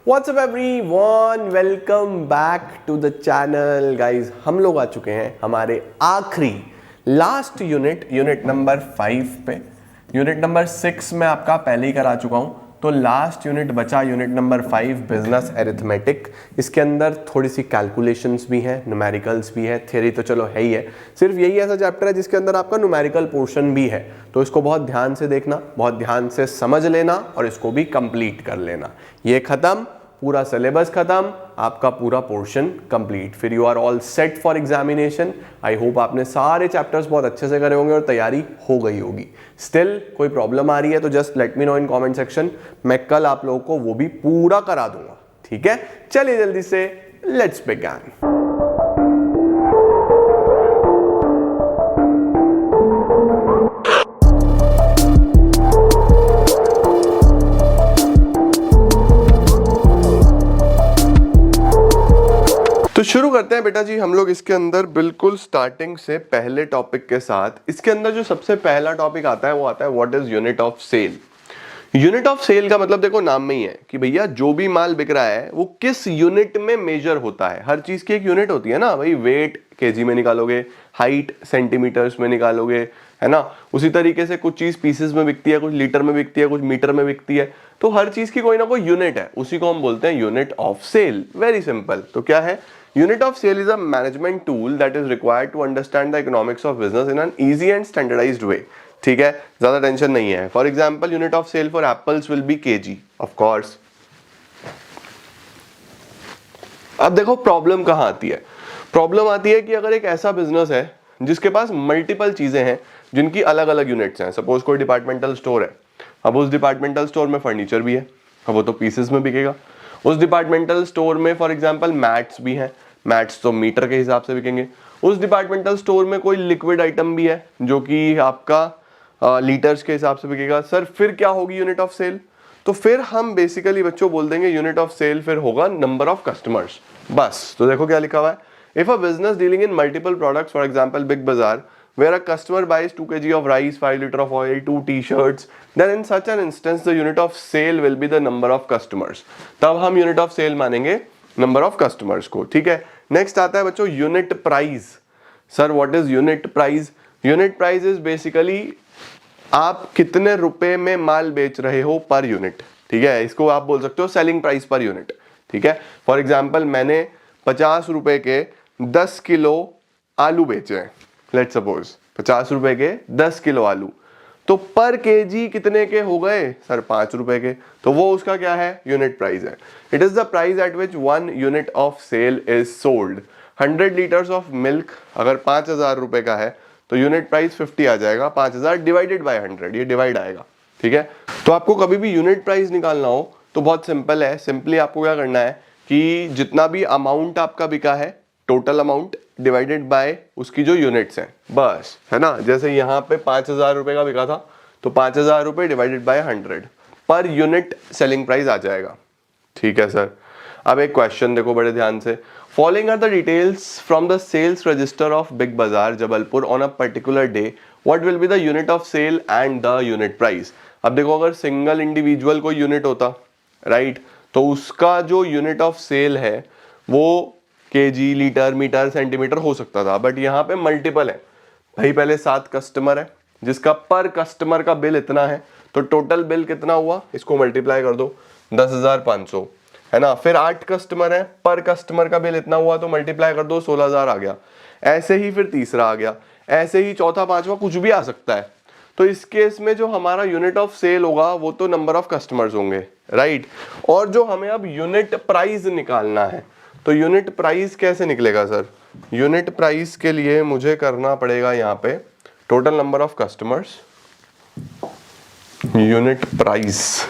WhatsApp everyone, welcome back to the channel guys. हम लोग आ चुके हैं हमारे आखिरी लास्ट यूनिट नंबर 5 पे। यूनिट नंबर 6 में आपका पहले ही करा चुका हूं, तो लास्ट यूनिट बचा यूनिट नंबर 5 बिजनेस एरिथमेटिक। इसके अंदर थोड़ी सी कैलकुलेशंस भी हैं, न्यूमेरिकल्स भी है, थ्योरी तो चलो है ही है। सिर्फ यही ऐसा चैप्टर है जिसके अंदर आपका न्यूमेरिकल पोर्शन भी है, तो इसको बहुत ध्यान से देखना, बहुत ध्यान से समझ लेना और इसको भी कंप्लीट कर लेना। ये खत्म, पूरा सिलेबस खत्म, आपका पूरा पोर्शन कंप्लीट, फिर you are all set for examination. I hope आपने सारे चैप्टर्स बहुत अच्छे से करे होंगे और तैयारी हो गई होगी। स्टिल कोई प्रॉब्लम आ रही है तो just let me know in comment section, मैं कल आप लोगों को वो भी पूरा करा दूंगा। ठीक है, चलिए जल्दी से लेट्स बिगिन। तो शुरू करते हैं बेटा जी हम लोग इसके अंदर बिल्कुल स्टार्टिंग से पहले टॉपिक के साथ। इसके अंदर जो सबसे पहला टॉपिक आता है वो आता है what is unit of sale. Unit of sale का मतलब देखो नाम में ही है कि भैया जो भी माल बिक रहा है वो किस यूनिट में मेजर होता है। हर चीज की एक यूनिट होती है ना भाई, वेट केजी में निकालोगे, हाइट सेंटीमीटर्स में निकालोगे, है ना। उसी तरीके से कुछ चीज पीसेस में बिकती है, कुछ लीटर में बिकती है, कुछ मीटर में बिकती है। तो हर चीज की कोई ना कोई यूनिट है, उसी को हम बोलते हैं unit of sale. Very simple. तो क्या है, unit of sale is a management tool that is required to understand the economics of business in an easy and standardized way। ठीक है, ज्यादा टेंशन नहीं है। For example unit of sale for apples will be KG of course. अब देखो problem कहां आती है। प्रॉब्लम आती है कि अगर एक ऐसा बिजनेस है जिसके पास मल्टीपल चीजें हैं जिनकी अलग अलग यूनिट्स हैं। सपोज कोई डिपार्टमेंटल स्टोर है, अब उस डिपार्टमेंटल स्टोर में फर्नीचर भी है, अब वो तो पीसेस में बिकेगा। उस डिपार्टमेंटल स्टोर में फॉर एग्जांपल मैट्स भी हैं, मैट्स तो मीटर के हिसाब से बिकेंगे। उस डिपार्टमेंटल स्टोर में कोई लिक्विड आइटम भी है जो कि आपका लीटर्स के हिसाब से बिकेगा। सर फिर क्या होगी यूनिट ऑफ सेल? तो फिर हम बेसिकली बच्चों बोल देंगे यूनिट ऑफ सेल फिर होगा नंबर ऑफ कस्टमर्स। बस। तो देखो क्या लिखा हुआ है, if a business dealing in multiple products, for example big बाजार, where a customer buys 2 kg of rice, 5 liter of oil, 2 t-shirts, then in such an instance the unit of sale will be the number of customers। तब हम unit of cell मानेंगे number of customers को। ठीक है, next आता है बच्चों unit price. Sir what is unit price? Unit price is basically आप कितने रुपए में माल बेच रहे हो पर यूनिट। ठीक है, इसको आप बोल सकते हो सेलिंग प्राइस पर यूनिट। ठीक है, फॉर एग्जाम्पल मैंने 50 रुपए के 10 किलो आलू बेचे हैं, लेट्स सपोज 50 रुपए के 10 किलो आलू, तो पर केजी कितने के हो गए सर? 5 रुपए के। तो वो उसका क्या है? यूनिट प्राइस है। It is the price at which 1 unit of sale is sold. 100 litres of milk अगर 5000 रुपए का है तो यूनिट प्राइस 50 आ जाएगा। 5000 डिवाइडेड बाय 100, ये डिवाइड आएगा। ठीक है, तो आपको कभी भी यूनिट प्राइस निकालना हो तो बहुत सिंपल है। सिंपली आपको क्या करना है कि जितना भी अमाउंट आपका बिका है, टोटल अमाउंट डिवाइडेड बाय उसकी जो यूनिट्स हैं, बस, है ना। जैसे यहाँ पे 5000 रुपए का बिका था तो 5000 रुपए divided by 100 per unit selling price आ जाएगा। ठीक है सर। अब एक क्वेश्चन देखो बड़े ध्यान से, following are the details from the sales register of Big Bazaar Jabalpur on a particular day, what will be the unit of sale and the unit price. अब देखो अगर सिंगल इंडिविजुअल कोई यूनिट होता, राइट, तो उसका जो यूनिट ऑफ सेल है वो केजी, लीटर, मीटर, सेंटीमीटर हो सकता था, बट यहाँ पे मल्टीपल है भाई। पहले 7 कस्टमर है जिसका पर कस्टमर का बिल इतना है, तो टोटल बिल कितना हुआ, इसको मल्टीप्लाई कर दो 10,500, है ना। फिर 8 कस्टमर है, पर कस्टमर का बिल इतना हुआ तो मल्टीप्लाई कर दो 16,000 आ गया। ऐसे ही फिर तीसरा आ गया, ऐसे ही चौथा, पांचवा, कुछ भी आ सकता है। तो इस केस में जो हमारा यूनिट ऑफ सेल होगा वो तो नंबर ऑफ कस्टमर्स होंगे, राइट। और जो हमें अब यूनिट प्राइस निकालना है, तो यूनिट प्राइस कैसे निकलेगा सर? यूनिट प्राइस के लिए मुझे करना पड़ेगा यहाँ पे total number of customers, unit price.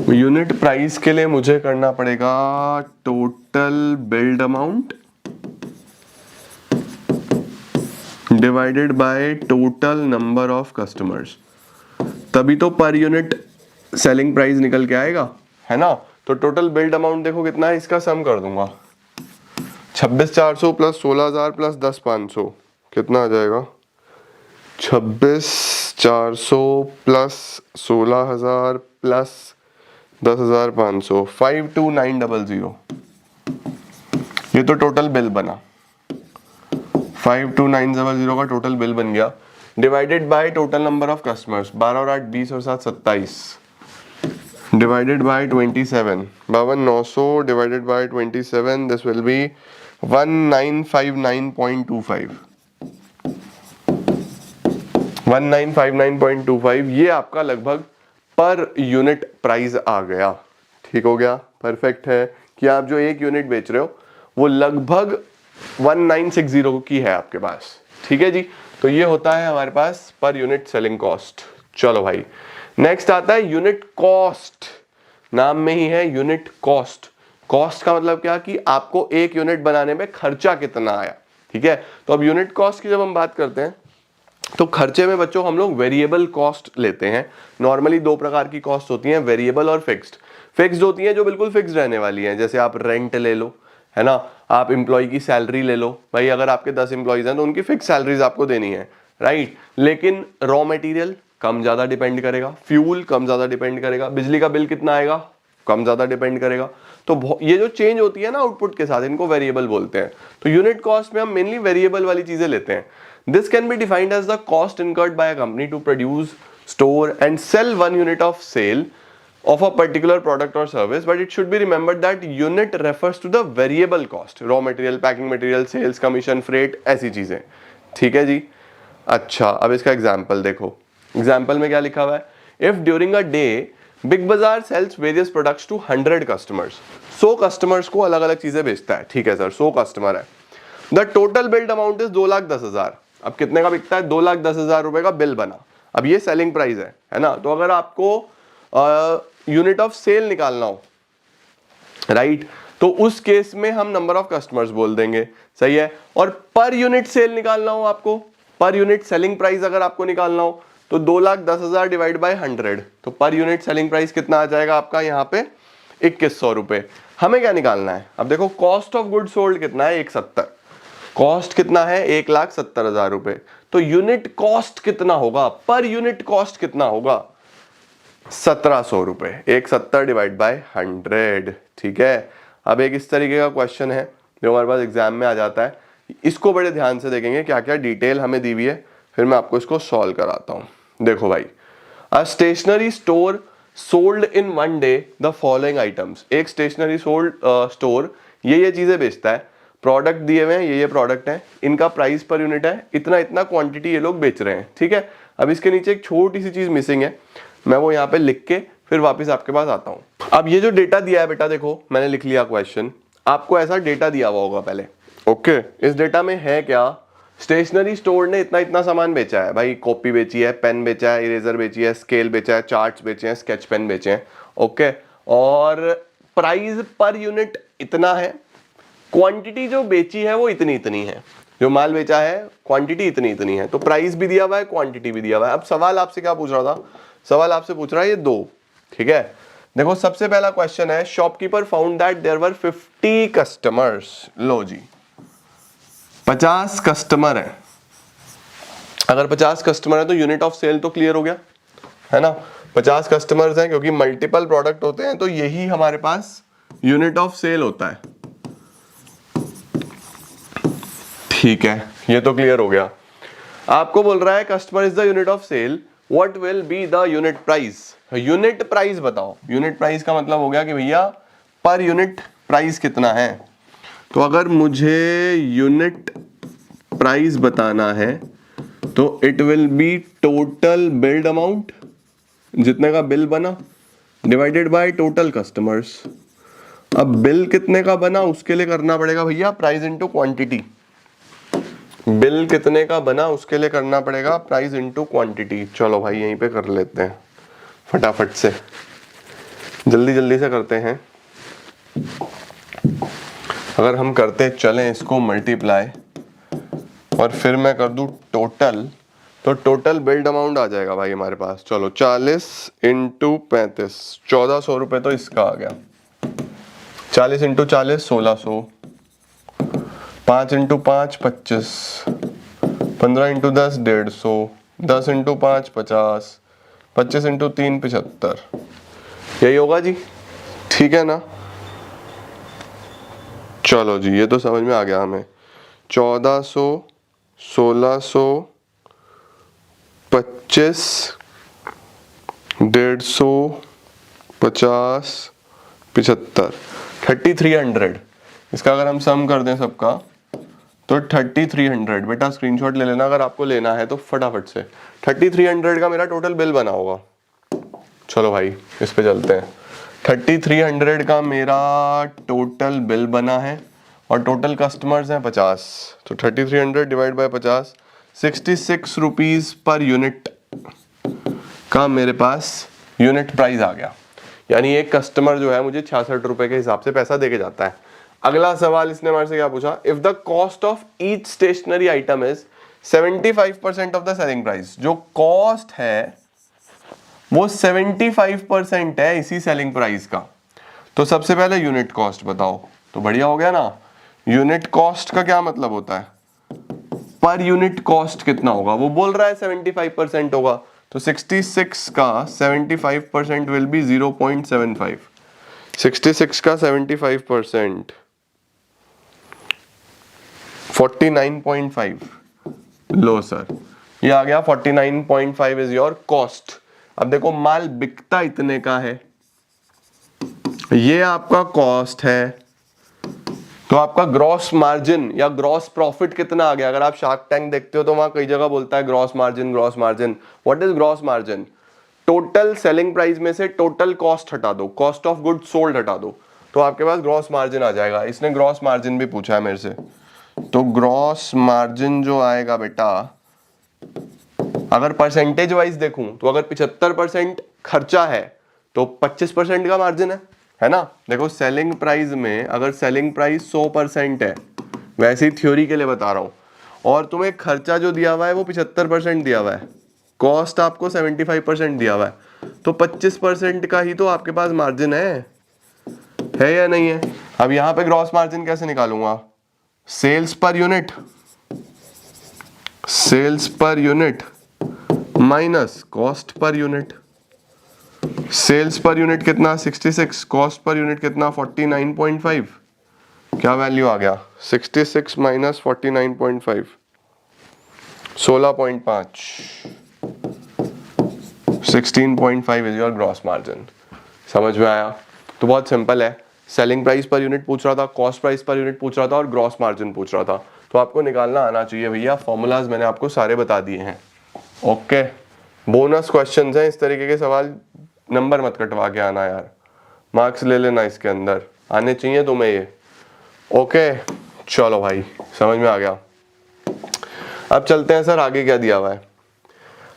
Unit price के लिए मुझे करना पड़ेगा total billed amount divided by total number of customers, तभी तो पर यूनिट सेलिंग प्राइस निकल के आएगा, है ना। तो टोटल बिल्ड अमाउंट देखो कितना है, इसका सम कर दूंगा 26,400 प्लस 16,000 प्लस 10,500 कितना आ जाएगा? 26,400 प्लस 16,000 प्लस 10,500, 52900, ये तो टोटल बिल बना, 52900 का टोटल बिल बन गया, divided by total number of customers, 12 और 8 20 और 7 27, divided by 27, 52,900 divided by 27, this will be 1959.25, 1959.25, ये आपका लगभग पर यूनिट प्राइस आ गया। ठीक हो गया, परफेक्ट है कि आप जो एक यूनिट बेच रहे हो वो लगभग 1960 की है आपके पास। ठीक है जी, तो ये होता है हमारे पास पर यूनिट सेलिंग कॉस्ट। चलो भाई, नेक्स्ट आता है यूनिट कॉस्ट। नाम में ही है यूनिट कॉस्ट। कॉस्ट का मतलब क्या कि आपको एक यूनिट बनाने में खर्चा कितना आया। ठीक है, तो अब यूनिट कॉस्ट की जब हम बात करते हैं तो खर्चे में बच्चों हम लोग वेरिएबल कॉस्ट लेते हैं। नॉर्मली दो प्रकार की कॉस्ट होती हैं, वेरिएबल और फिक्स्ड। फिक्स्ड होती हैं जो बिल्कुल फिक्स्ड रहने वाली हैं, जैसे आप रेंट ले लो, है ना, आप एम्प्लॉय की सैलरी ले लो, भाई अगर आपके 10 एम्प्लॉयज हैं तो उनकी फिक्स सैलरीज आपको देनी है, राइट। लेकिन रॉ मटेरियल कम ज्यादा डिपेंड करेगा, फ्यूल कम ज्यादा डिपेंड करेगा, बिजली का बिल कितना आएगा कम ज्यादा डिपेंड करेगा। तो ये जो चेंज होती है ना आउटपुट के साथ, इनको वेरिएबल बोलते हैं। तो यूनिट कॉस्ट में हम मेनली वेरिएबल वाली चीजें लेते हैं। This can be defined as the cost incurred by a company to produce, store and sell one unit of sale of a particular product or service, but it should be remembered that unit refers to the variable cost, raw material, packing material, sales commission, freight, ऐसी चीजें। ठीक है जी। अच्छा, अब इसका example देखो। Example में क्या लिखा हुआ है, if during a day Big Bazaar sales various products to 100 customers, 100 customers को अलग अलग चीजें बेचता है। ठीक है सर, 100 कस्टमर है, the total billed amount is 2,10,000। अब कितने का बिकता है, 2,10,000 रुपए का बिल बना। अब ये सेलिंग प्राइस है ना। तो अगर आपको यूनिट ऑफ सेल निकालना हो, राइट, तो उस केस में हम नंबर ऑफ कस्टमर्स बोल देंगे, सही है। और पर यूनिट सेल निकालना हो आपको, पर यूनिट सेलिंग प्राइस अगर आपको निकालना हो तो 2,10,000 डिवाइड बाय 100, तो पर यूनिट सेलिंग प्राइस कितना आ जाएगा आपका यहाँ पे 2,100 रुपए। हमें क्या निकालना है, अब देखो कॉस्ट ऑफ गुड सोल्ड कितना है 170, कॉस्ट कितना है 1,70,000 रुपए। तो यूनिट कॉस्ट कितना होगा, पर यूनिट कॉस्ट कितना होगा 1,700 रुपए, 170 डिवाइड बाय 100। ठीक है, अब एक इस तरीके का क्वेश्चन है जो हमारे पास एग्जाम में आ जाता है, इसको बड़े ध्यान से देखेंगे क्या क्या डिटेल हमें दी हुई है, फिर मैं आपको इसको सॉल्व कराता हूं। देखो भाई, a stationery store sold in one day the following items. एक स्टेशनरी स्टोर ये चीजें बेचता है, प्रोडक्ट दिए हुए हैं, ये प्रोडक्ट है, इनका प्राइस पर यूनिट है इतना इतना, क्वांटिटी ये लोग बेच रहे हैं। ठीक है, अब इसके नीचे एक छोटी सी चीज मिसिंग है, मैं वो यहाँ पे लिख के फिर वापस आपके पास आता हूँ। अब ये जो डेटा दिया है बेटा, देखो मैंने लिख लिया क्वेश्चन, आपको ऐसा डेटा दिया हुआ होगा पहले। ओके, इस डेटा में है क्या, स्टेशनरी स्टोर ने इतना इतना सामान बेचा है, भाई कॉपी बेची है, पेन बेचा है, इरेजर बेची है, स्केल बेचा है, चार्ट्स बेचे हैं, स्केच पेन बेचे हैं। ओके, और प्राइस पर यूनिट इतना है, क्वांटिटी जो बेची है वो इतनी इतनी है, जो माल बेचा है क्वांटिटी इतनी इतनी है। तो प्राइस भी दिया हुआ है, क्वांटिटी भी दिया हुआ है। अब सवाल आपसे क्या पूछ रहा था, सवाल आपसे पूछ रहा है ये दो। ठीक है, देखो सबसे पहला क्वेश्चन है, shopkeeper found that there were 50 customers. लो जी, 50 कस्टमर है। अगर 50 कस्टमर है तो यूनिट ऑफ सेल तो क्लियर हो गया, है ना। 50 कस्टमर्स हैं, क्योंकि मल्टीपल प्रोडक्ट होते हैं तो यही हमारे पास यूनिट ऑफ सेल होता है। ठीक है, ये तो क्लियर हो गया। आपको बोल रहा है customer is the unit of sale, what will be the unit price. Unit price बताओ। यूनिट प्राइस का मतलब हो गया कि भैया पर यूनिट प्राइस कितना है। तो अगर मुझे यूनिट प्राइस बताना है तो it will B total billed amount, जितने का बिल बना, डिवाइडेड बाय टोटल कस्टमर्स। अब बिल कितने का बना उसके लिए करना पड़ेगा भैया प्राइस इनटू क्वांटिटी। बिल कितने का बना उसके लिए करना पड़ेगा प्राइस इनटू क्वांटिटी। चलो भाई यहीं पे कर लेते हैं फटाफट से, जल्दी जल्दी से करते हैं। अगर हम करते चलें इसको मल्टीप्लाई और फिर मैं कर दूं टोटल, तो टोटल बिल्ड अमाउंट आ जाएगा भाई हमारे पास। चलो 40 इंटू 35, 1400 रुपये तो इसका आ गया। 40 into 40 1600, 5 into 5 25, 15 into 10 150, 10 into 5 50, 25 into 3 75, यही होगा जी, ठीक है ना। चलो जी, ये तो समझ में आ गया हमें। 1400, 1600, 25, 150, 50, 75, 3300। इसका अगर हम सम कर दें सबका तो 3300। बेटा स्क्रीनशॉट ले लेना अगर आपको लेना है तो फटाफट से। 3300 का मेरा टोटल बिल बना होगा। चलो भाई इस पे चलते हैं। 3300 का मेरा टोटल बिल बना है और टोटल कस्टमर्स हैं 50। तो 3300 divide by 50, 66 rupees per unit का मेरे पास यूनिट प्राइस आ गया। यानी एक कस्टमर जो है मुझे 66 रुपए के हिसाब से पैसा देके जाता है। अगला सवाल इसने हमारे से क्या पूछा, if the cost of each stationery item is 75% of the selling price. जो कॉस्ट है वो 75% है इसी सेलिंग प्राइस का। तो सबसे पहले यूनिट कॉस्ट बताओ। तो बढ़िया हो गया ना। यूनिट कॉस्ट का क्या मतलब होता है, पर यूनिट कॉस्ट कितना होगा। वो बोल रहा है 75% होगा, तो 66 का 75% विल बी 0.75। 66 का 75% 49.5। लो सर, ये आ गया 49.5 इज योर कॉस्ट। अब देखो माल बिकता इतने का है, ये आपका कॉस्ट है, तो आपका ग्रॉस मार्जिन या ग्रॉस प्रॉफिट कितना आ गया। अगर आप शार्क टैंक देखते हो तो वहां कई जगह बोलता है gross margin, gross margin. What is gross margin? Total selling price में से टोटल कॉस्ट हटा दो, कॉस्ट ऑफ गुड सोल्ड हटा दो, तो आपके पास ग्रॉस मार्जिन आ जाएगा। इसने ग्रॉस मार्जिन भी पूछा है मेरे से, तो ग्रॉस मार्जिन जो आएगा बेटा, अगर परसेंटेज वाइज देखूं तो अगर 75% खर्चा है तो 25% का मार्जिन है ना। देखो सेलिंग प्राइस में अगर सेलिंग प्राइस 100% है, वैसे ही थ्योरी के लिए बता रहा हूं, और तुम्हें खर्चा जो दिया हुआ है वो 75% दिया हुआ है, कॉस्ट आपको 75% दिया हुआ है, तो 25% का ही तो आपके पास मार्जिन है या नहीं है। अब यहां पे ग्रॉस मार्जिन कैसे निकालूंगा, sales per unit, sales per unit minus cost per unit. Sales per unit कितना 66, कॉस्ट पर यूनिट कितना 49.5। क्या वैल्यू आ गया 66 minus 49.5, 16.5। 16.5 is your gross margin. समझ में आया? तो बहुत सिंपल है, सेलिंग प्राइस पर यूनिट पूछ रहा था, कॉस्ट प्राइस पर यूनिट पूछ रहा था और ग्रॉस मार्जिन पूछ रहा था। तो आपको निकालना आना चाहिए भैया। फॉर्मूलाज मैंने आपको सारे बता दिए हैं। ओके, बोनस क्वेश्चंस हैं, इस तरीके के सवाल नंबर मत कटवा के आना यार, मार्क्स ले लेना, इसके अंदर आने चाहिए तुम्हें ये। ओके चलो भाई समझ में आ गया। अब चलते हैं सर आगे क्या दिया हुआ है।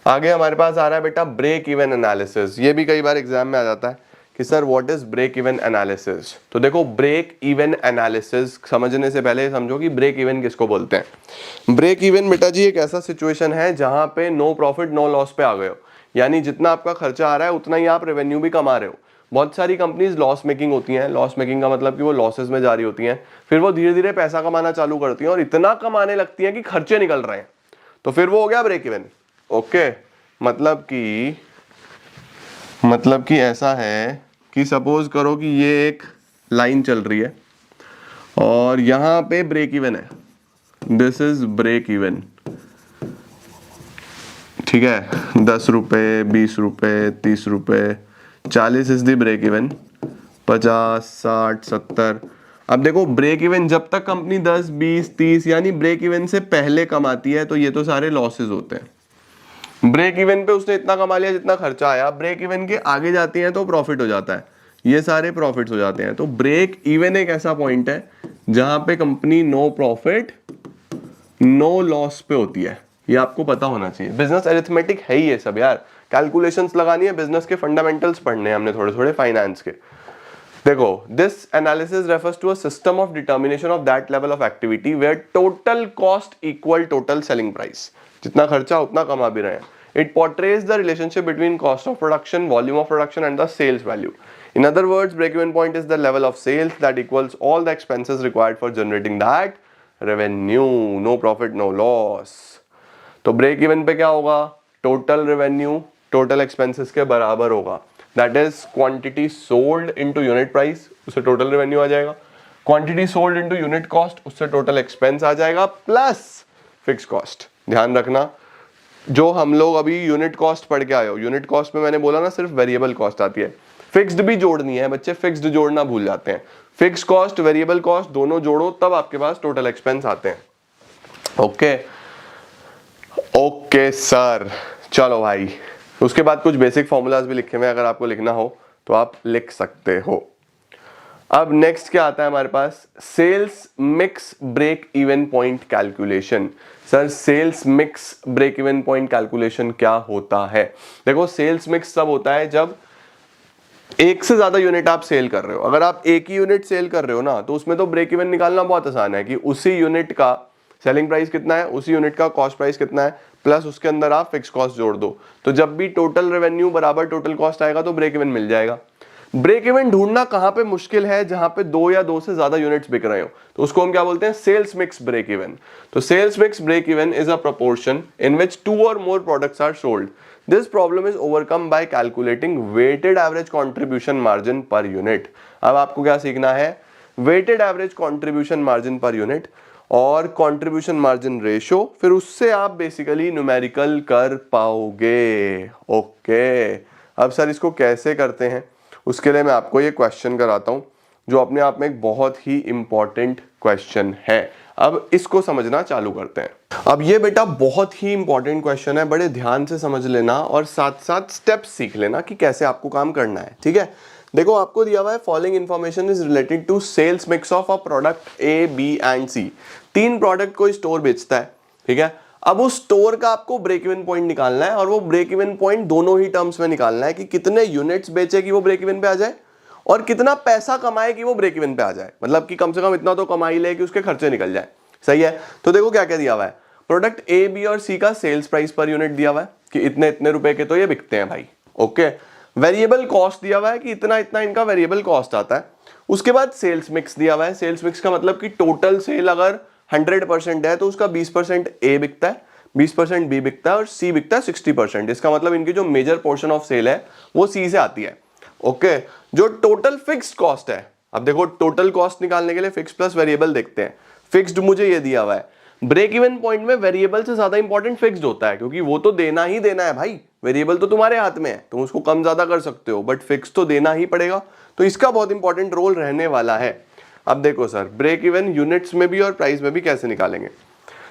आगे हमारे पास आ रहा है बेटा ब्रेक इवन एनालिसिस। ये भी कई बार एग्जाम में आ जाता है कि sir what is break even analysis. तो देखो ब्रेक इवन एनालिसिस समझने से पहले समझो कि ब्रेक इवन किसको बोलते हैं। ब्रेक इवन बेटा जी एक ऐसा सिचुएशन है जहां पे नो प्रॉफिट नो लॉस पे आ गए हो, यानी जितना आपका खर्चा आ रहा है उतना ही आप रेवेन्यू भी कमा रहे हो। बहुत सारी कंपनीज लॉस मेकिंग होती हैं, लॉस मेकिंग का मतलब कि वो लॉसेस में जा रही होती हैं, फिर वो धीरे धीरे पैसा कमाना चालू करती हैं और इतना कमाने लगती हैं कि खर्चे निकल रहे हैं, तो फिर वो हो गया ब्रेक इवन। ओके, मतलब कि ऐसा है कि सपोज करो कि ये एक लाइन चल रही है और यहां पे ब्रेक इवन है, दिस इज ब्रेक इवन, ठीक है। 10 रुपए, 20 रुपए, 30 रुपए, 40 इज द ब्रेक इवन, 50, 60, 70। अब देखो ब्रेक इवन जब तक कंपनी 10, 20, 30 यानी ब्रेक इवन से पहले कमाती है तो ये तो सारे लॉसेस होते हैं। ब्रेक इवन पे उसने इतना कमा लिया जितना खर्चा आया, ब्रेक इवन के आगे जाती हैं तो प्रॉफिट हो जाता है, ये सारे प्रॉफिट्स हो जाते हैं। तो ब्रेक इवन एक ऐसा पॉइंट है जहां पे company no profit no loss पे होती है। ये आपको पता होना चाहिए, बिजनेस अरिथमेटिक है ही ये सब यार, कैलकुलेशंस लगानी है, बिजनेस के फंडामेंटल्स पढ़ने हैं हमने थोड़े थोड़े फाइनेंस के। देखो this analysis refers to a system of determination of that level of activity where total cost equal total selling price. जितना खर्चा उतना कमा भी रहे हैं। It portrays the relationship between cost of production, volume of production and the sales value. In other words, break-even point is the level of sales that equals all the expenses required for generating that revenue. No profit, no loss. तो break-even पे क्या होगा, total revenue total expenses के बराबर होगा। That is quantity sold into unit price, उससे total revenue आ जाएगा। Quantity sold into unit cost, उससे टोटल एक्सपेंस आ जाएगा, प्लस फिक्स कॉस्ट। ध्यान रखना, जो हम लोग अभी यूनिट कॉस्ट पढ़ के आए हो, यूनिट कॉस्ट में मैंने बोला ना सिर्फ वेरिएबल कॉस्ट आती है, फिक्स्ड भी जोड़नी है। बच्चे फिक्स्ड जोड़ना भूल जाते हैं। फिक्स कॉस्ट वेरिएबल कॉस्ट दोनों जोड़ो तब आपके पास टोटल एक्सपेंस आते हैं। ओके ओके सर, चलो भाई, उसके बाद कुछ बेसिक फॉर्मूलाज भी लिखे हुए, अगर आपको लिखना हो तो आप लिख सकते हो। अब नेक्स्ट क्या आता है हमारे पास, sales mix break even point calculation. Sir sales mix break even point calculation क्या होता है? देखो सेल्स मिक्स तब होता है जब एक से ज्यादा यूनिट आप सेल कर रहे हो। अगर आप एक ही यूनिट सेल कर रहे हो ना, तो उसमें तो ब्रेक इवन निकालना बहुत आसान है कि उसी यूनिट का सेलिंग प्राइस कितना है, उसी यूनिट का कॉस्ट प्राइस कितना है, प्लस उसके अंदर आप फिक्स कॉस्ट जोड़ दो, तो जब भी टोटल रेवेन्यू बराबर टोटल कॉस्ट आएगा तो ब्रेक इवन मिल जाएगा। ब्रेक इवन ढूंढना कहां पे मुश्किल है, जहां पे दो या दो से ज्यादा यूनिट्स बिक रहे हो, तो उसको हम क्या बोलते हैं, सेल्स मिक्स ब्रेक इवन। तो sales mix break even is a proportion in which 2 or more products are sold. This problem is overcome by calculating weighted average contribution margin per unit. अब आपको क्या सीखना है, weighted average contribution margin per unit और contribution margin ratio, फिर उससे आप basically numerical कर पाओगे। ओके, अब सर इसको कैसे करते हैं, उसके लिए मैं आपको ये क्वेश्चन कराता हूं जो अपने आप में एक बहुत ही इंपॉर्टेंट क्वेश्चन है। अब इसको समझना चालू करते हैं। अब ये बेटा बहुत ही इंपॉर्टेंट क्वेश्चन है, बड़े ध्यान से समझ लेना और साथ साथ स्टेप्स सीख लेना कि कैसे आपको काम करना है। ठीक है, देखो आपको दिया हुआ है following information is related to sales mix of a product A, B and C. 3 product कोई स्टोर बेचता है, ठीक है। अब उस स्टोर का आपको ब्रेक इवन पॉइंट निकालना है और वो ब्रेक इवन पॉइंट दोनों ही टर्म्स में निकालना है कि कितने यूनिट्स बेचे कि वो ब्रेक इवन पे आ जाए और कितना पैसा कमाए कि वो ब्रेक इवन पे आ जाए, मतलब कि कम से कम इतना तो कमाई ले कि उसके खर्चे निकल जाए। सही है, तो देखो क्या क्या दिया हुआ है, प्रोडक्ट ए, बी और सी का सेल्स प्राइस पर यूनिट दिया हुआ है कि इतने इतने रुपए के तो ये बिकते हैं भाई। ओके, वेरिएबल कॉस्ट दिया हुआ है कि इतना इतना इनका वेरिएबल कॉस्ट आता है। उसके बाद सेल्स मिक्स दिया हुआ है, सेल्स मिक्स का मतलब कि टोटल सेल अगर 100% है तो उसका 20% ए बिकता है, 20% बी बिकता है और सी बिकता है 60%। इसका मतलब इनकी जो मेजर पोर्शन ऑफ सेल है वो सी से आती है। ओके, जो टोटल फिक्स्ड कॉस्ट है, अब देखो टोटल कॉस्ट निकालने के लिए फिक्स प्लस वेरिएबल देखते हैं। फिक्स्ड मुझे ये दिया हुआ है, ब्रेक इवन पॉइंट में वेरिएबल से ज्यादा इंपॉर्टेंट फिक्स्ड होता है क्योंकि वो तो देना ही देना है भाई, वेरिएबल तो तुम्हारे हाथ में है, तुम उसको कम ज्यादा कर सकते हो बट फिक्स तो देना ही पड़ेगा, तो इसका बहुत इंपॉर्टेंट रोल रहने वाला है। अब देखो सर, ब्रेक इवन यूनिट्स में भी और प्राइस में भी कैसे निकालेंगे।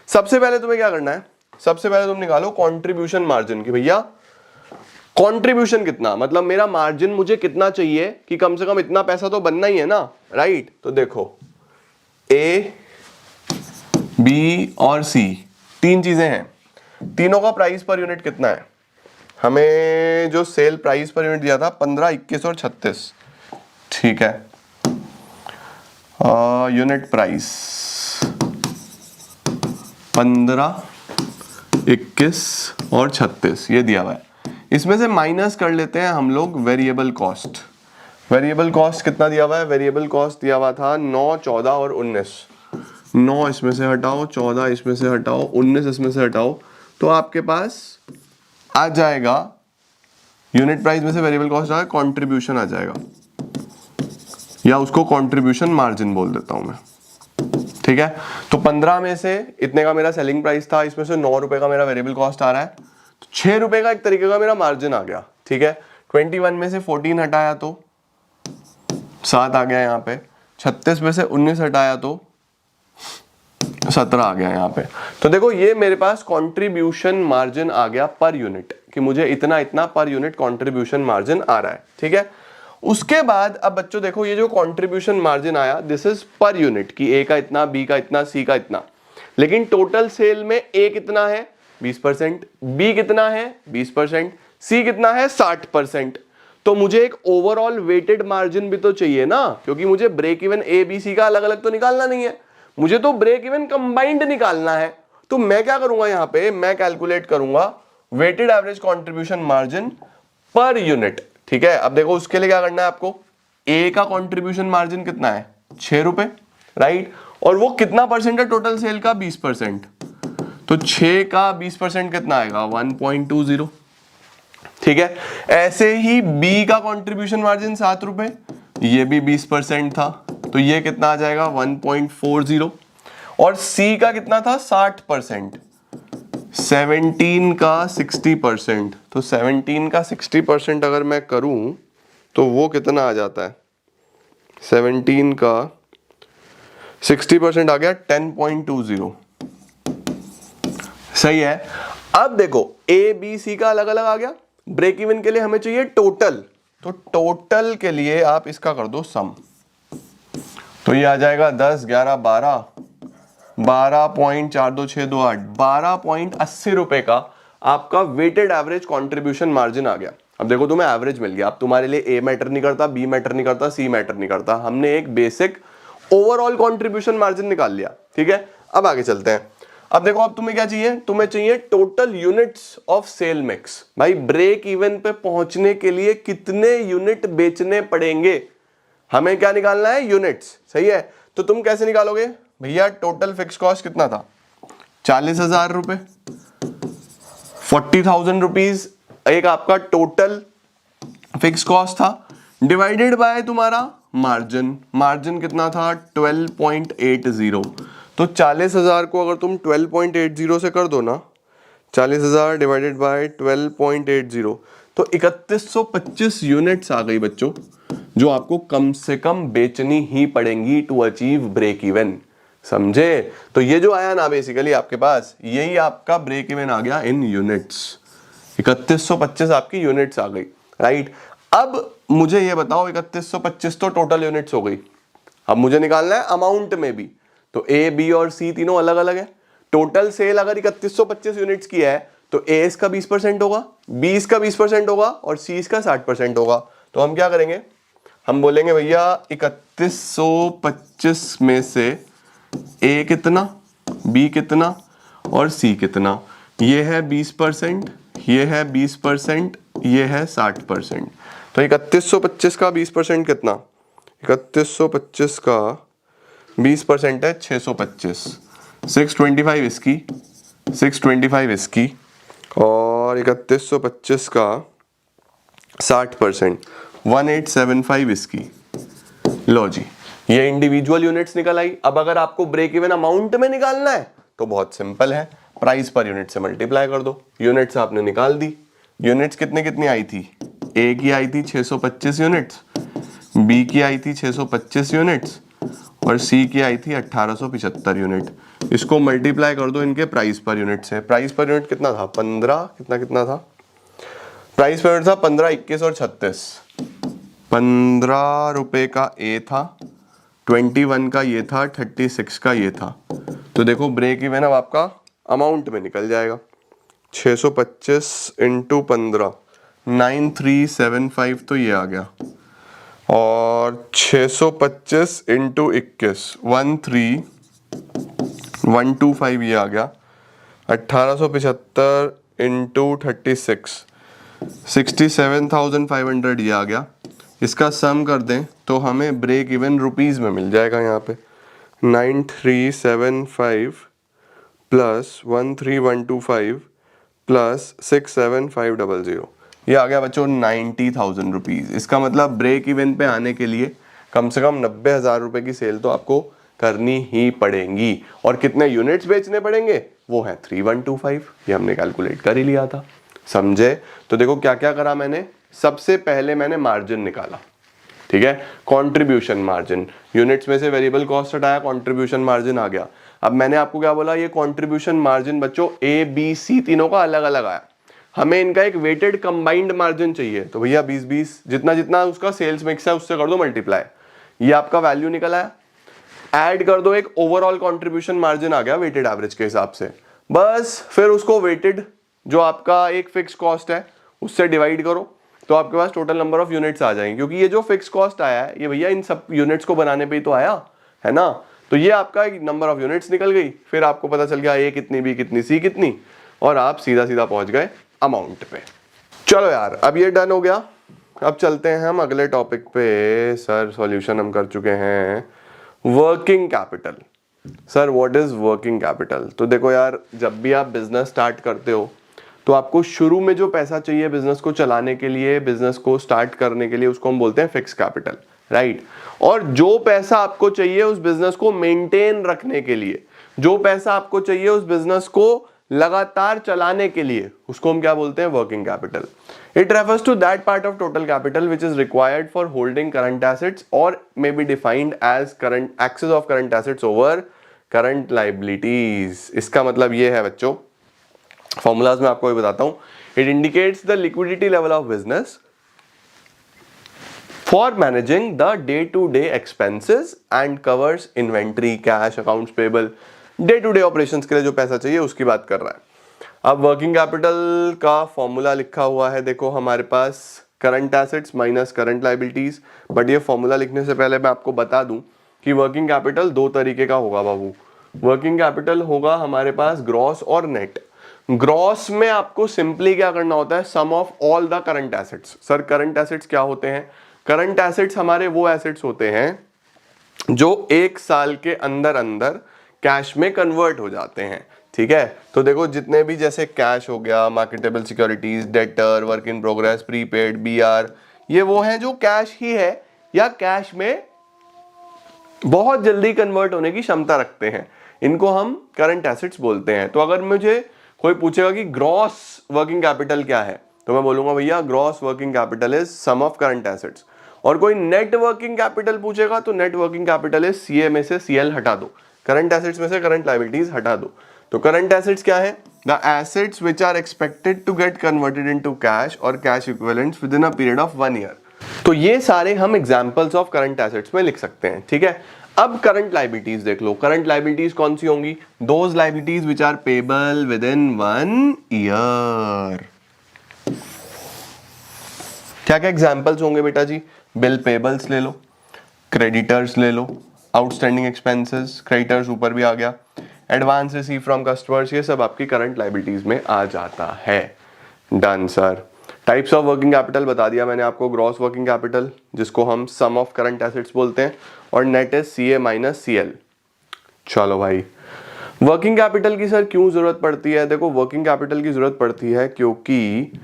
सबसे पहले तुम्हें क्या करना है, सबसे पहले तुम निकालो कंट्रीब्यूशन मार्जिन कि भैया कंट्रीब्यूशन कितना, मतलब मेरा मार्जिन मुझे कितना चाहिए कि कम से कम इतना पैसा तो बनना ही है ना, राइट। तो देखो ए, बी और सी 3 चीजें हैं, तीनों का प्राइस पर यूनिट कितना है, हमें जो सेल प्राइस पर यूनिट दिया था 15, 21 और 36, ठीक है। यूनिट प्राइस 15, 21 और 36 ये दिया हुआ है। इसमें से माइनस कर लेते हैं हम लोग वेरिएबल कॉस्ट। वेरिएबल कॉस्ट कितना दिया हुआ है, वेरिएबल कॉस्ट दिया हुआ था 9, 14 और 19। 9 इसमें से हटाओ, 14 इसमें से हटाओ, 19 इसमें से हटाओ, तो आपके पास आ जाएगा यूनिट प्राइस में से वेरिएबल कॉस्ट आ जाएगा, कंट्रीब्यूशन आ जाएगा, या उसको कंट्रीब्यूशन मार्जिन बोल देता हूं मैं, ठीक है। तो 15 में से इतने का मेरा सेलिंग प्राइस था, इसमें से 9 रुपए का मेरा वेरिएबल कॉस्ट आ रहा है, तो 6 रुपए का एक तरीके का मेरा मार्जिन आ गया, ठीक है। 21 में से 14 हटाया तो 7 आ गया यहाँ पे, 36 में से 19 हटाया तो 17 आ गया यहाँ पे। तो देखो ये मेरे पास कंट्रीब्यूशन मार्जिन आ गया पर यूनिट कि मुझे इतना इतना पर यूनिट कंट्रीब्यूशन मार्जिन आ रहा है, ठीक है। उसके बाद अब बच्चों देखो ये जो कंट्रीब्यूशन मार्जिन आया दिस इज पर यूनिट कि ए का इतना, बी का इतना, सी का इतना, लेकिन टोटल सेल में ए कितना है 20%, बी कितना है 20%, सी कितना है 60%। तो मुझे एक ओवरऑल वेटेड मार्जिन भी तो चाहिए ना, क्योंकि मुझे ब्रेक इवन ए, बी, सी का अलग अलग तो निकालना नहीं है, मुझे तो ब्रेक इवन कंबाइंड निकालना है। तो मैं क्या करूंगा यहाँ पे, मैं कैलकुलेट करूंगा weighted average contribution margin per unit, ठीक है। अब देखो उसके लिए क्या करना है आपको, ए का कंट्रीब्यूशन मार्जिन कितना है 6 रुपए, राइट, और वो कितना परसेंट है टोटल सेल का 20%, तो 6 का 20% कितना आएगा 1.20, ठीक है। ऐसे ही बी का कंट्रीब्यूशन मार्जिन 7 रुपए, ये भी 20% था, तो ये कितना आ जाएगा 1.40। और सी का कितना था 60%, 17 का 60%, तो 17 का 60% अगर मैं करूं तो वो कितना आ जाता है, 17 का 60% आ गया 10.20। सही है। अब देखो ए बी सी का अलग अलग आ गया, ब्रेक इवन के लिए हमें चाहिए टोटल, तो टोटल के लिए आप इसका कर दो सम, तो ये आ जाएगा 10 11 12 12.4262 12.80 रुपए का आपका वेटेड एवरेज कंट्रीब्यूशन मार्जिन आ गया। अब देखो तुम्हें एवरेज मिल गया, अब तुम्हारे लिए ए मैटर नहीं करता, बी मैटर नहीं करता, सी मैटर नहीं करता, हमने एक बेसिक ओवरऑल कंट्रीब्यूशन मार्जिन निकाल लिया। ठीक है, अब आगे चलते हैं। अब देखो अब तुम्हें क्या चाहिए, तुम्हें चाहिए total units of sale mix. भाई ब्रेक इवन पे पहुंचने के लिए कितने यूनिट बेचने पड़ेंगे, हमें क्या निकालना है, यूनिट्स। सही है, तो तुम कैसे निकालोगे भैया, टोटल फिक्स कॉस्ट कितना था 40,000 रुपए, 40,000 रुपीज एक आपका टोटल फिक्स कॉस्ट था, डिवाइडेड बाय तुम्हारा मार्जिन, मार्जिन कितना था 12.80। तो 40,000 को अगर तुम 12.80 से कर दो ना, 40,000 डिवाइडेड बाय 12.80, तो 3125 यूनिट्स आ गई बच्चों, जो आपको कम से कम बेचनी ही पड़ेंगी टू अचीव ब्रेक इवन। समझे? तो ये जो आया ना बेसिकली आपके पास, यही आपका ब्रेक इवन आ गया इन यूनिट्स, 3125 आपकी यूनिट्स आ गई। राइट, अब मुझे ये बताओ 3125 तो टोटल यूनिट्स हो गई, अब मुझे निकालना है अमाउंट में भी, तो ए बी और सी तीनों अलग अलग है। टोटल सेल अगर 3125 यूनिट्स की है तो ए इसका 20% होगा, बी इसका 20% होगा और सी इसका 60% होगा। तो हम क्या करेंगे, हम बोलेंगे भैया 3125 में से ए कितना, बी कितना और सी कितना, ये है 20%, ये है 20%, ये है 60%। तो 3125 का 20% कितना, 3125 का 20% है 625, 625 इसकी, 625 इसकी, और 3125 का 60% 1875 इसकी। लो जी, ये इंडिविजुअल यूनिट्स निकल आई। अब अगर आपको ब्रेक इवन अमाउंट में निकालना है तो बहुत सिंपल है, प्राइस पर यूनिट से मल्टीप्लाई कर दो। यूनिट्स आपने निकाल दी, यूनिट्स कितने कितनी आई थी, ए की आई थी 625 यूनिट्स, बी की आई थी 625 यूनिट्स और सी की आई थी 1875 यूनिट। इसको मल्टीप्लाई कर दो इनके प्राइस पर यूनिट से। प्राइस पर यूनिट कितना था 15, कितना था प्राइस पर यूनिट था 15, 21 और 36। 15 रुपए का ए था, 21 का ये था, 36 का ये था। तो देखो ब्रेक इवन अब आपका अमाउंट में निकल जाएगा, 625 इंटू 15 9375, तो ये आ गया, और 625 इंटू 21 13125 ये आ गया, 1875 इंटू 36 67,500 ये आ गया। इसका सम कर दें तो हमें ब्रेक इवन रुपीस में मिल जाएगा, यहाँ पे 9375 प्लस 13125 प्लस 67500, ये आ गया बच्चों 90,000 रुपीज। इसका मतलब ब्रेक इवन पे आने के लिए कम से कम 90,000 रुपए की सेल तो आपको करनी ही पड़ेगी। और कितने यूनिट्स बेचने पड़ेंगे वो है 3125, ये हमने कैलकुलेट कर ही लिया था। समझे? तो देखो क्या क्या करा मैंने, सबसे पहले मैंने मार्जिन निकाला, ठीक है, कंट्रीब्यूशन मार्जिन, यूनिट्स में से वेरिएबल कॉस्ट हटाया, कंट्रीब्यूशन मार्जिन आ गया। अब मैंने आपको क्या बोला, ये कंट्रीब्यूशन मार्जिन बच्चों ए बी सी तीनों का अलग अलग आया, हमें इनका एक वेटेड कंबाइंड मार्जिन चाहिए। तो भैया 20-20 जितना जितना उसका सेल्स मिक्स है उससे कर दो मल्टीप्लाई, ये आपका वैल्यू निकला है। ऐड कर दो, एक ओवरऑल कंट्रीब्यूशन मार्जिन आ गया वेटेड एवरेज के हिसाब से। बस फिर उसको वेटेड जो आपका एक फिक्स कॉस्ट है उससे डिवाइड करो, तो आपके पास टोटल नंबर ऑफ यूनिट्स आ जाएंगे। क्योंकि ये जो फिक्स कॉस्ट आया है ये भैया इन सब यूनिट्स को बनाने पे ही तो आया है ना, तो ये आपका एक नंबर ऑफ यूनिट्स निकल गई। फिर आपको पता चल गया ए कितनी, बी कितनी, सी कितनी, और आप सीधा सीधा पहुंच गए अमाउंट पे। चलो यार, अब ये डन हो गया। अब चलते हैं हम अगले टॉपिक पे। सर सॉल्यूशन हम कर चुके हैं working capital. Sir what is working capital? तो देखो यार, जब भी आप बिजनेस स्टार्ट करते हो तो आपको शुरू में जो पैसा चाहिए बिजनेस को चलाने के लिए, बिजनेस को स्टार्ट करने के लिए, उसको हम बोलते हैं फिक्स कैपिटल, राइट। और जो पैसा आपको चाहिए उस बिजनेस को मेंटेन रखने के लिए, जो पैसा आपको चाहिए उस बिजनेस को लगातार चलाने के लिए, उसको हम क्या बोलते हैं, working capital. It refers to that part of total capital which is required for holding current assets और may be defined as current excess of current assets over current liabilities. इसका मतलब ये है बच्चों, फॉर्मूलाज में आपको भी बताता हूं, it indicates the liquidity level of business for managing the day to day expenses and covers inventory, cash, accounts payable, day to day operations के लिए जो पैसा चाहिए उसकी बात कर रहा है। अब वर्किंग कैपिटल का फॉर्मूला लिखा हुआ है, देखो हमारे पास current assets minus current liabilities. But ये फॉर्मूला लिखने से पहले मैं आपको बता दूं कि वर्किंग कैपिटल दो तरीके का होगा बाबू। वर्किंग कैपिटल होगा हमारे पास ग्रॉस और नेट। ग्रॉस में आपको सिंपली क्या करना होता है, sum of all the current assets. Sir current assets क्या होते हैं? करंट एसेट्स हमारे वो एसेट्स होते हैं जो एक साल के अंदर अंदर कैश में कन्वर्ट हो जाते हैं, ठीक है। तो देखो जितने भी जैसे कैश हो गया, marketable securities, debtor, work in progress, prepaid, BR, ये वो हैं जो कैश ही है या कैश में बहुत जल्दी कन्वर्ट होने की क्षमता रखते हैं, इनको हम करंट एसेट्स बोलते हैं। तो अगर मुझे कोई पूछेगा कि ग्रॉस वर्किंग कैपिटल क्या है, तो मैं बोलूंगा भैया gross working capital is sum of current assets. और कोई नेट वर्किंग कैपिटल पूछेगा तो net working capital is CA में से सीएल हटा दो, करंट एसेट्स में से करंट लायबिलिटीज हटा दो। तो करंट एसेट्स क्या है? The assets which are expected to get converted into cash or cash equivalents within a period of 1 year. तो ये सारे हम एग्जांपल्स ऑफ करंट एसेट्स में लिख सकते हैं, ठीक है। अब करंट लायबिलिटीज देख लो। करंट लायबिलिटीज कौन सी होंगी? Those liabilities which are payable within 1 year. क्या क्या एग्जांपल्स होंगे बेटा जी? बिल पेबल्स ले लो, क्रेडिटर्स ले लो, आउटस्टैंडिंग एक्सपेंसेस, क्रेडिटर्स ऊपर भी आ गया, एडवांस रिसीव फ्रॉम कस्टमर्स, ये सब आपकी करंट लायबिलिटीज में आ जाता है। Done sir. Types of working capital बता दिया मैंने आपको। ग्रॉस वर्किंग कैपिटल जिसको हम सम ऑफ करंट एसेट्स बोलते हैं, और net is CA minus CL. चलो भाई, वर्किंग कैपिटल की सर क्यों जरूरत पड़ती है? देखो वर्किंग कैपिटल की जरूरत पड़ती है क्योंकि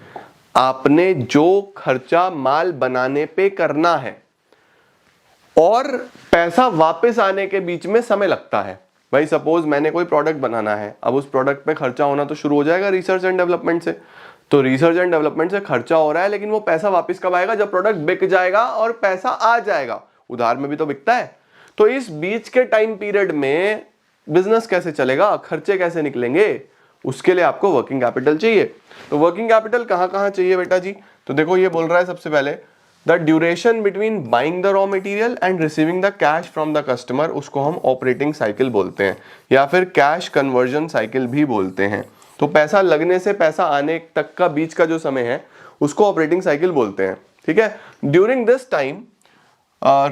आपने जो खर्चा माल बनाने पे करना है और पैसा वापस आने के बीच में समय लगता है। भाई सपोज मैंने कोई प्रोडक्ट बनाना है, अब उस प्रोडक्ट पे खर्चा होना तो शुरू हो जाएगा रिसर्च एंड डेवलपमेंट से। तो रिसर्च एंड डेवलपमेंट से खर्चा हो रहा है, लेकिन वो पैसा वापस कब आएगा? जब प्रोडक्ट बिक जाएगा और पैसा आ जाएगा। उधार में भी तो बिकता है। तो इस बीच के टाइम पीरियड में बिजनेस कैसे चलेगा, खर्चे कैसे निकलेंगे, उसके लिए आपको वर्किंग कैपिटल चाहिए। तो वर्किंग कैपिटल कहां कहां चाहिए बेटा जी? तो देखो ये बोल रहा है सबसे पहले the duration between buying the raw material and receiving the cash from the customer, उसको हम ऑपरेटिंग साइकिल बोलते हैं या फिर कैश कन्वर्जन साइकिल भी बोलते हैं। तो पैसा लगने से पैसा आने तक का बीच का जो समय है उसको ऑपरेटिंग साइकिल बोलते हैं, ठीक है। During this time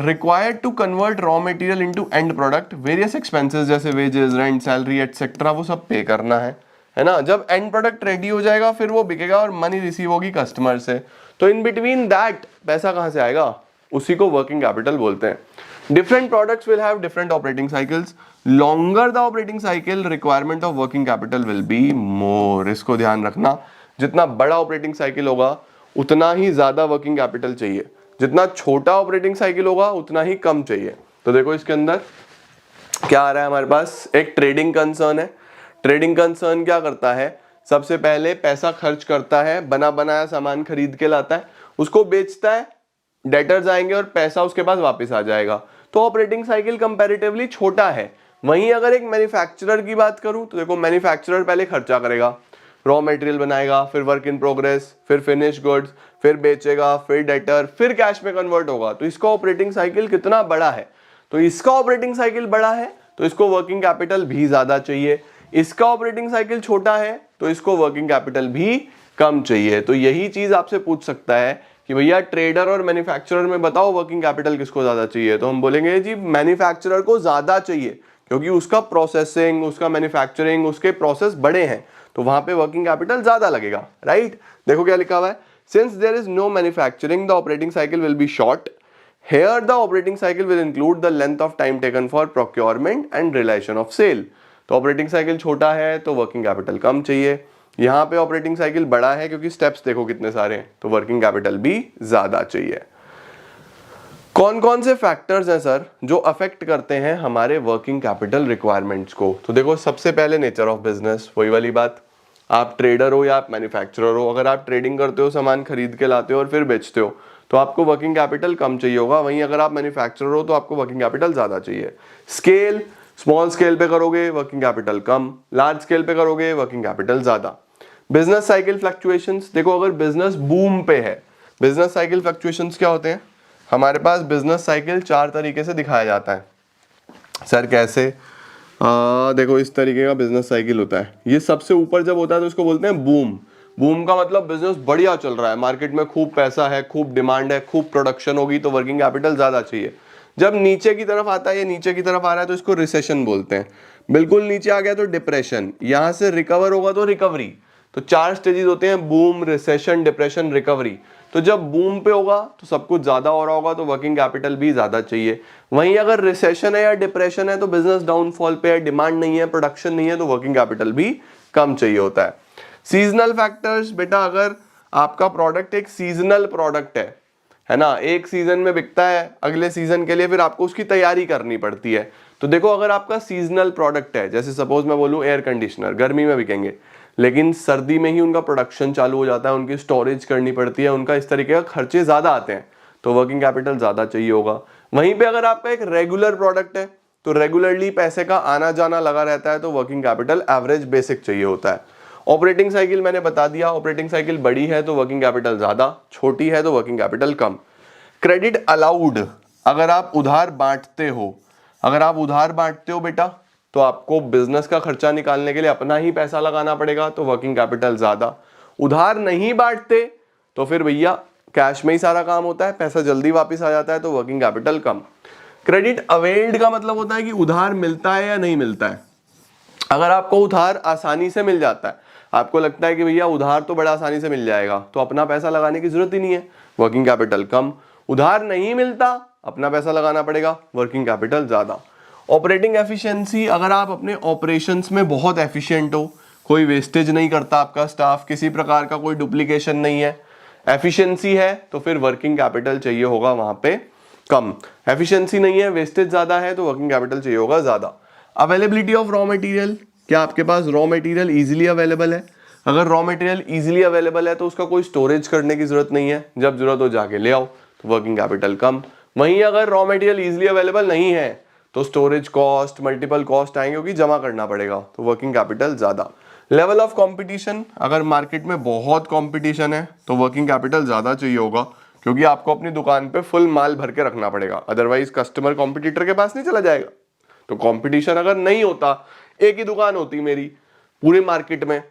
required to convert raw material into end product, various expenses जैसे वेजेस, रेंट, सैलरी एटसेट्रा, वो सब पे करना है ना। जब एंड प्रोडक्ट रेडी हो जाएगा फिर वो बिकेगा और मनी रिसीव होगी कस्टमर से। तो इन बिटवीन दैट पैसा कहां से आएगा? उसी को वर्किंग कैपिटल बोलते हैं। Different products will have different operating cycles. Longer the operating cycle, requirement of working capital will be more. इसको ध्यान रखना, जितना बड़ा ऑपरेटिंग साइकिल होगा उतना ही ज्यादा वर्किंग कैपिटल चाहिए, जितना छोटा ऑपरेटिंग साइकिल होगा उतना ही कम चाहिए। तो देखो इसके अंदर क्या आ रहा है हमारे पास, एक ट्रेडिंग कंसर्न है। ट्रेडिंग कंसर्न क्या करता है? सबसे पहले पैसा खर्च करता है, बना बनाया सामान खरीद के लाता है, उसको बेचता है, डेटर्स आएंगे और पैसा उसके पास वापस आ जाएगा। तो ऑपरेटिंग साइकिल कंपैरेटिवली छोटा है। वहीं अगर एक मैन्युफैक्चरर की बात करूं तो देखो मैन्युफैक्चरर पहले खर्चा करेगा, रॉ मटेरियल बनाएगा, फिर वर्क इन प्रोग्रेस, फिर फिनिश गुड्स, फिर बेचेगा, फिर डेटर, फिर कैश में कन्वर्ट होगा। तो इसका ऑपरेटिंग साइकिल कितना बड़ा है? तो इसका ऑपरेटिंग साइकिल बड़ा है तो इसको वर्किंग कैपिटल भी ज्यादा चाहिए। इसका ऑपरेटिंग साइकिल छोटा है तो इसको वर्किंग कैपिटल भी कम चाहिए। तो यही चीज आपसे पूछ सकता है कि भैया ट्रेडर और मैन्युफैक्चरर में बताओ वर्किंग कैपिटल किसको ज्यादा चाहिए? तो हम बोलेंगे जी मैन्युफैक्चरर को ज्यादा चाहिए, क्योंकि उसका प्रोसेसिंग, उसका मैन्युफैक्चरिंग, उसके प्रोसेस बड़े हैं, तो वहां पे वर्किंग कैपिटल ज्यादा लगेगा, राइट। देखो क्या लिखा हुआ है, since there is no manufacturing the operating cycle will be short. Here the operating cycle will include the length of time taken for procurement and realization of sale। तो operating cycle छोटा है तो working capital कम चाहिए। यहाँ पे operating cycle बड़ा है क्योंकि स्टेप्स देखो कितने सारे हैं, तो वर्किंग कैपिटल भी ज्यादा चाहिए। कौन कौन से फैक्टर्स हैं सर जो अफेक्ट करते हैं हमारे वर्किंग कैपिटल रिक्वायरमेंट्स को? तो देखो सबसे पहले नेचर ऑफ बिजनेस, वही वाली बात, आप ट्रेडर हो या आप मैन्युफैक्चरर हो, अगर आप ट्रेडिंग करते हो, सामान खरीद के लाते हो और फिर बेचते हो, तो आपको वर्किंग कैपिटल कम चाहिए होगा। वहीं अगर आप मैन्युफैक्चरर हो तो आपको वर्किंग कैपिटल ज्यादा चाहिए। स्केल, स्मॉल स्केल पे करोगे वर्किंग कैपिटल कम, लार्ज स्केल पे करोगे वर्किंग कैपिटल ज्यादा। बिजनेस साइकिल फ्लक्चुएशंस, देखो अगर बिजनेस बूम पे है, बिजनेस साइकिल फ्लक्चुएशंस क्या होते हैं? हमारे पास बिजनेस साइकिल 4 तरीके से दिखाया जाता है। सर कैसे? देखो इस तरीके का बिजनेस साइकिल होता है। ये सबसे ऊपर जब होता है तो इसको बोलते हैं बूम। बूम का मतलब बिजनेस बढ़िया चल रहा है, मार्केट में खूब पैसा है, खूब डिमांड है, खूब प्रोडक्शन होगी तो वर्किंग कैपिटल ज्यादा चाहिए। जब नीचे की तरफ आता है, ये नीचे की तरफ आ रहा है तो इसको रिसेशन बोलते हैं। बिल्कुल नीचे आ गया तो डिप्रेशन, यहां से रिकवर होगा तो रिकवरी। तो 4 स्टेजेस होते हैं, बूम, रिसेशन, डिप्रेशन, रिकवरी। तो जब बूम पे होगा तो सब कुछ ज्यादा हो रहा होगा तो वर्किंग कैपिटल भी ज्यादा चाहिए। वहीं अगर रिसेशन है या डिप्रेशन है तो बिजनेस डाउनफॉल पे है, डिमांड नहीं है, प्रोडक्शन नहीं है, तो वर्किंग कैपिटल भी कम चाहिए होता है। सीजनल फैक्टर्स, बेटा अगर आपका प्रोडक्ट एक सीजनल प्रोडक्ट है ना, एक सीजन में बिकता है, अगले सीजन के लिए फिर आपको उसकी तैयारी करनी पड़ती है। तो देखो अगर आपका सीजनल प्रोडक्ट है, जैसे सपोज मैं बोलूं एयर कंडीशनर, गर्मी में बिकेंगे लेकिन सर्दी में ही उनका प्रोडक्शन चालू हो जाता है, उनकी स्टोरेज करनी पड़ती है, उनका इस तरीके का खर्चे ज्यादा आते हैं, तो वर्किंग कैपिटल ज्यादा चाहिए होगा। वहीं पे अगर आपका एक रेगुलर प्रोडक्ट है तो रेगुलरली पैसे का आना जाना लगा रहता है, तो वर्किंग कैपिटल एवरेज बेसिक चाहिए होता है। ऑपरेटिंग साइकिल मैंने बता दिया, ऑपरेटिंग साइकिल बड़ी है तो वर्किंग कैपिटल ज्यादा, छोटी है तो वर्किंग कैपिटल कम। क्रेडिट अलाउड, अगर आप उधार बांटते हो, अगर आप उधार बांटते हो बेटा तो आपको बिजनेस का खर्चा निकालने के लिए अपना ही पैसा लगाना पड़ेगा, तो वर्किंग कैपिटल ज्यादा। उधार नहीं बांटते तो फिर भैया कैश में ही सारा काम होता है, पैसा जल्दी वापस आ जाता है, तो वर्किंग कैपिटल कम। क्रेडिट अवेल्ड का मतलब होता है कि उधार मिलता है या नहीं मिलता है। अगर आपको उधार आसानी से मिल जाता है, आपको लगता है कि भैया उधार तो बड़ा आसानी से मिल जाएगा, तो अपना पैसा लगाने की जरूरत ही नहीं है, वर्किंग कैपिटल कम। उधार नहीं मिलता, अपना पैसा लगाना पड़ेगा, वर्किंग कैपिटल ज्यादा। ऑपरेटिंग एफिशिएंसी, अगर आप अपने ऑपरेशंस में बहुत एफिशिएंट हो, कोई वेस्टेज नहीं करता आपका स्टाफ, किसी प्रकार का कोई डुप्लीकेशन नहीं है, एफिशिएंसी है, तो फिर वर्किंग कैपिटल चाहिए होगा वहां पे कम। एफिशिएंसी नहीं है, वेस्टेज ज्यादा है, तो वर्किंग कैपिटल चाहिए होगा ज्यादा। अवेलेबिलिटी ऑफ रॉ मटेरियल, क्या आपके पास रॉ मटेरियल इजीली अवेलेबल है? अगर रॉ मटेरियल इजीली अवेलेबल है तो उसका कोई स्टोरेज करने की जरूरत नहीं है, जब जरूरत हो जाके ले आओ, तो वर्किंग कैपिटल कम। वहीं अगर रॉ मटेरियल इजीली अवेलेबल नहीं है तो स्टोरेज कॉस्ट, मल्टीपल कॉस्ट आएंगे क्योंकि जमा करना पड़ेगा, तो वर्किंग कैपिटल ज्यादा। लेवल ऑफ कंपटीशन, अगर मार्केट में बहुत कंपटीशन है तो वर्किंग कैपिटल ज्यादा चाहिए होगा, क्योंकि आपको अपनी दुकान पे फुल माल भर के रखना पड़ेगा, अदरवाइज कस्टमर कॉम्पिटिटर के पास नहीं चला जाएगा। तो कंपटीशन अगर नहीं होता, एक ही दुकान होती मेरी पूरे मार्केट में,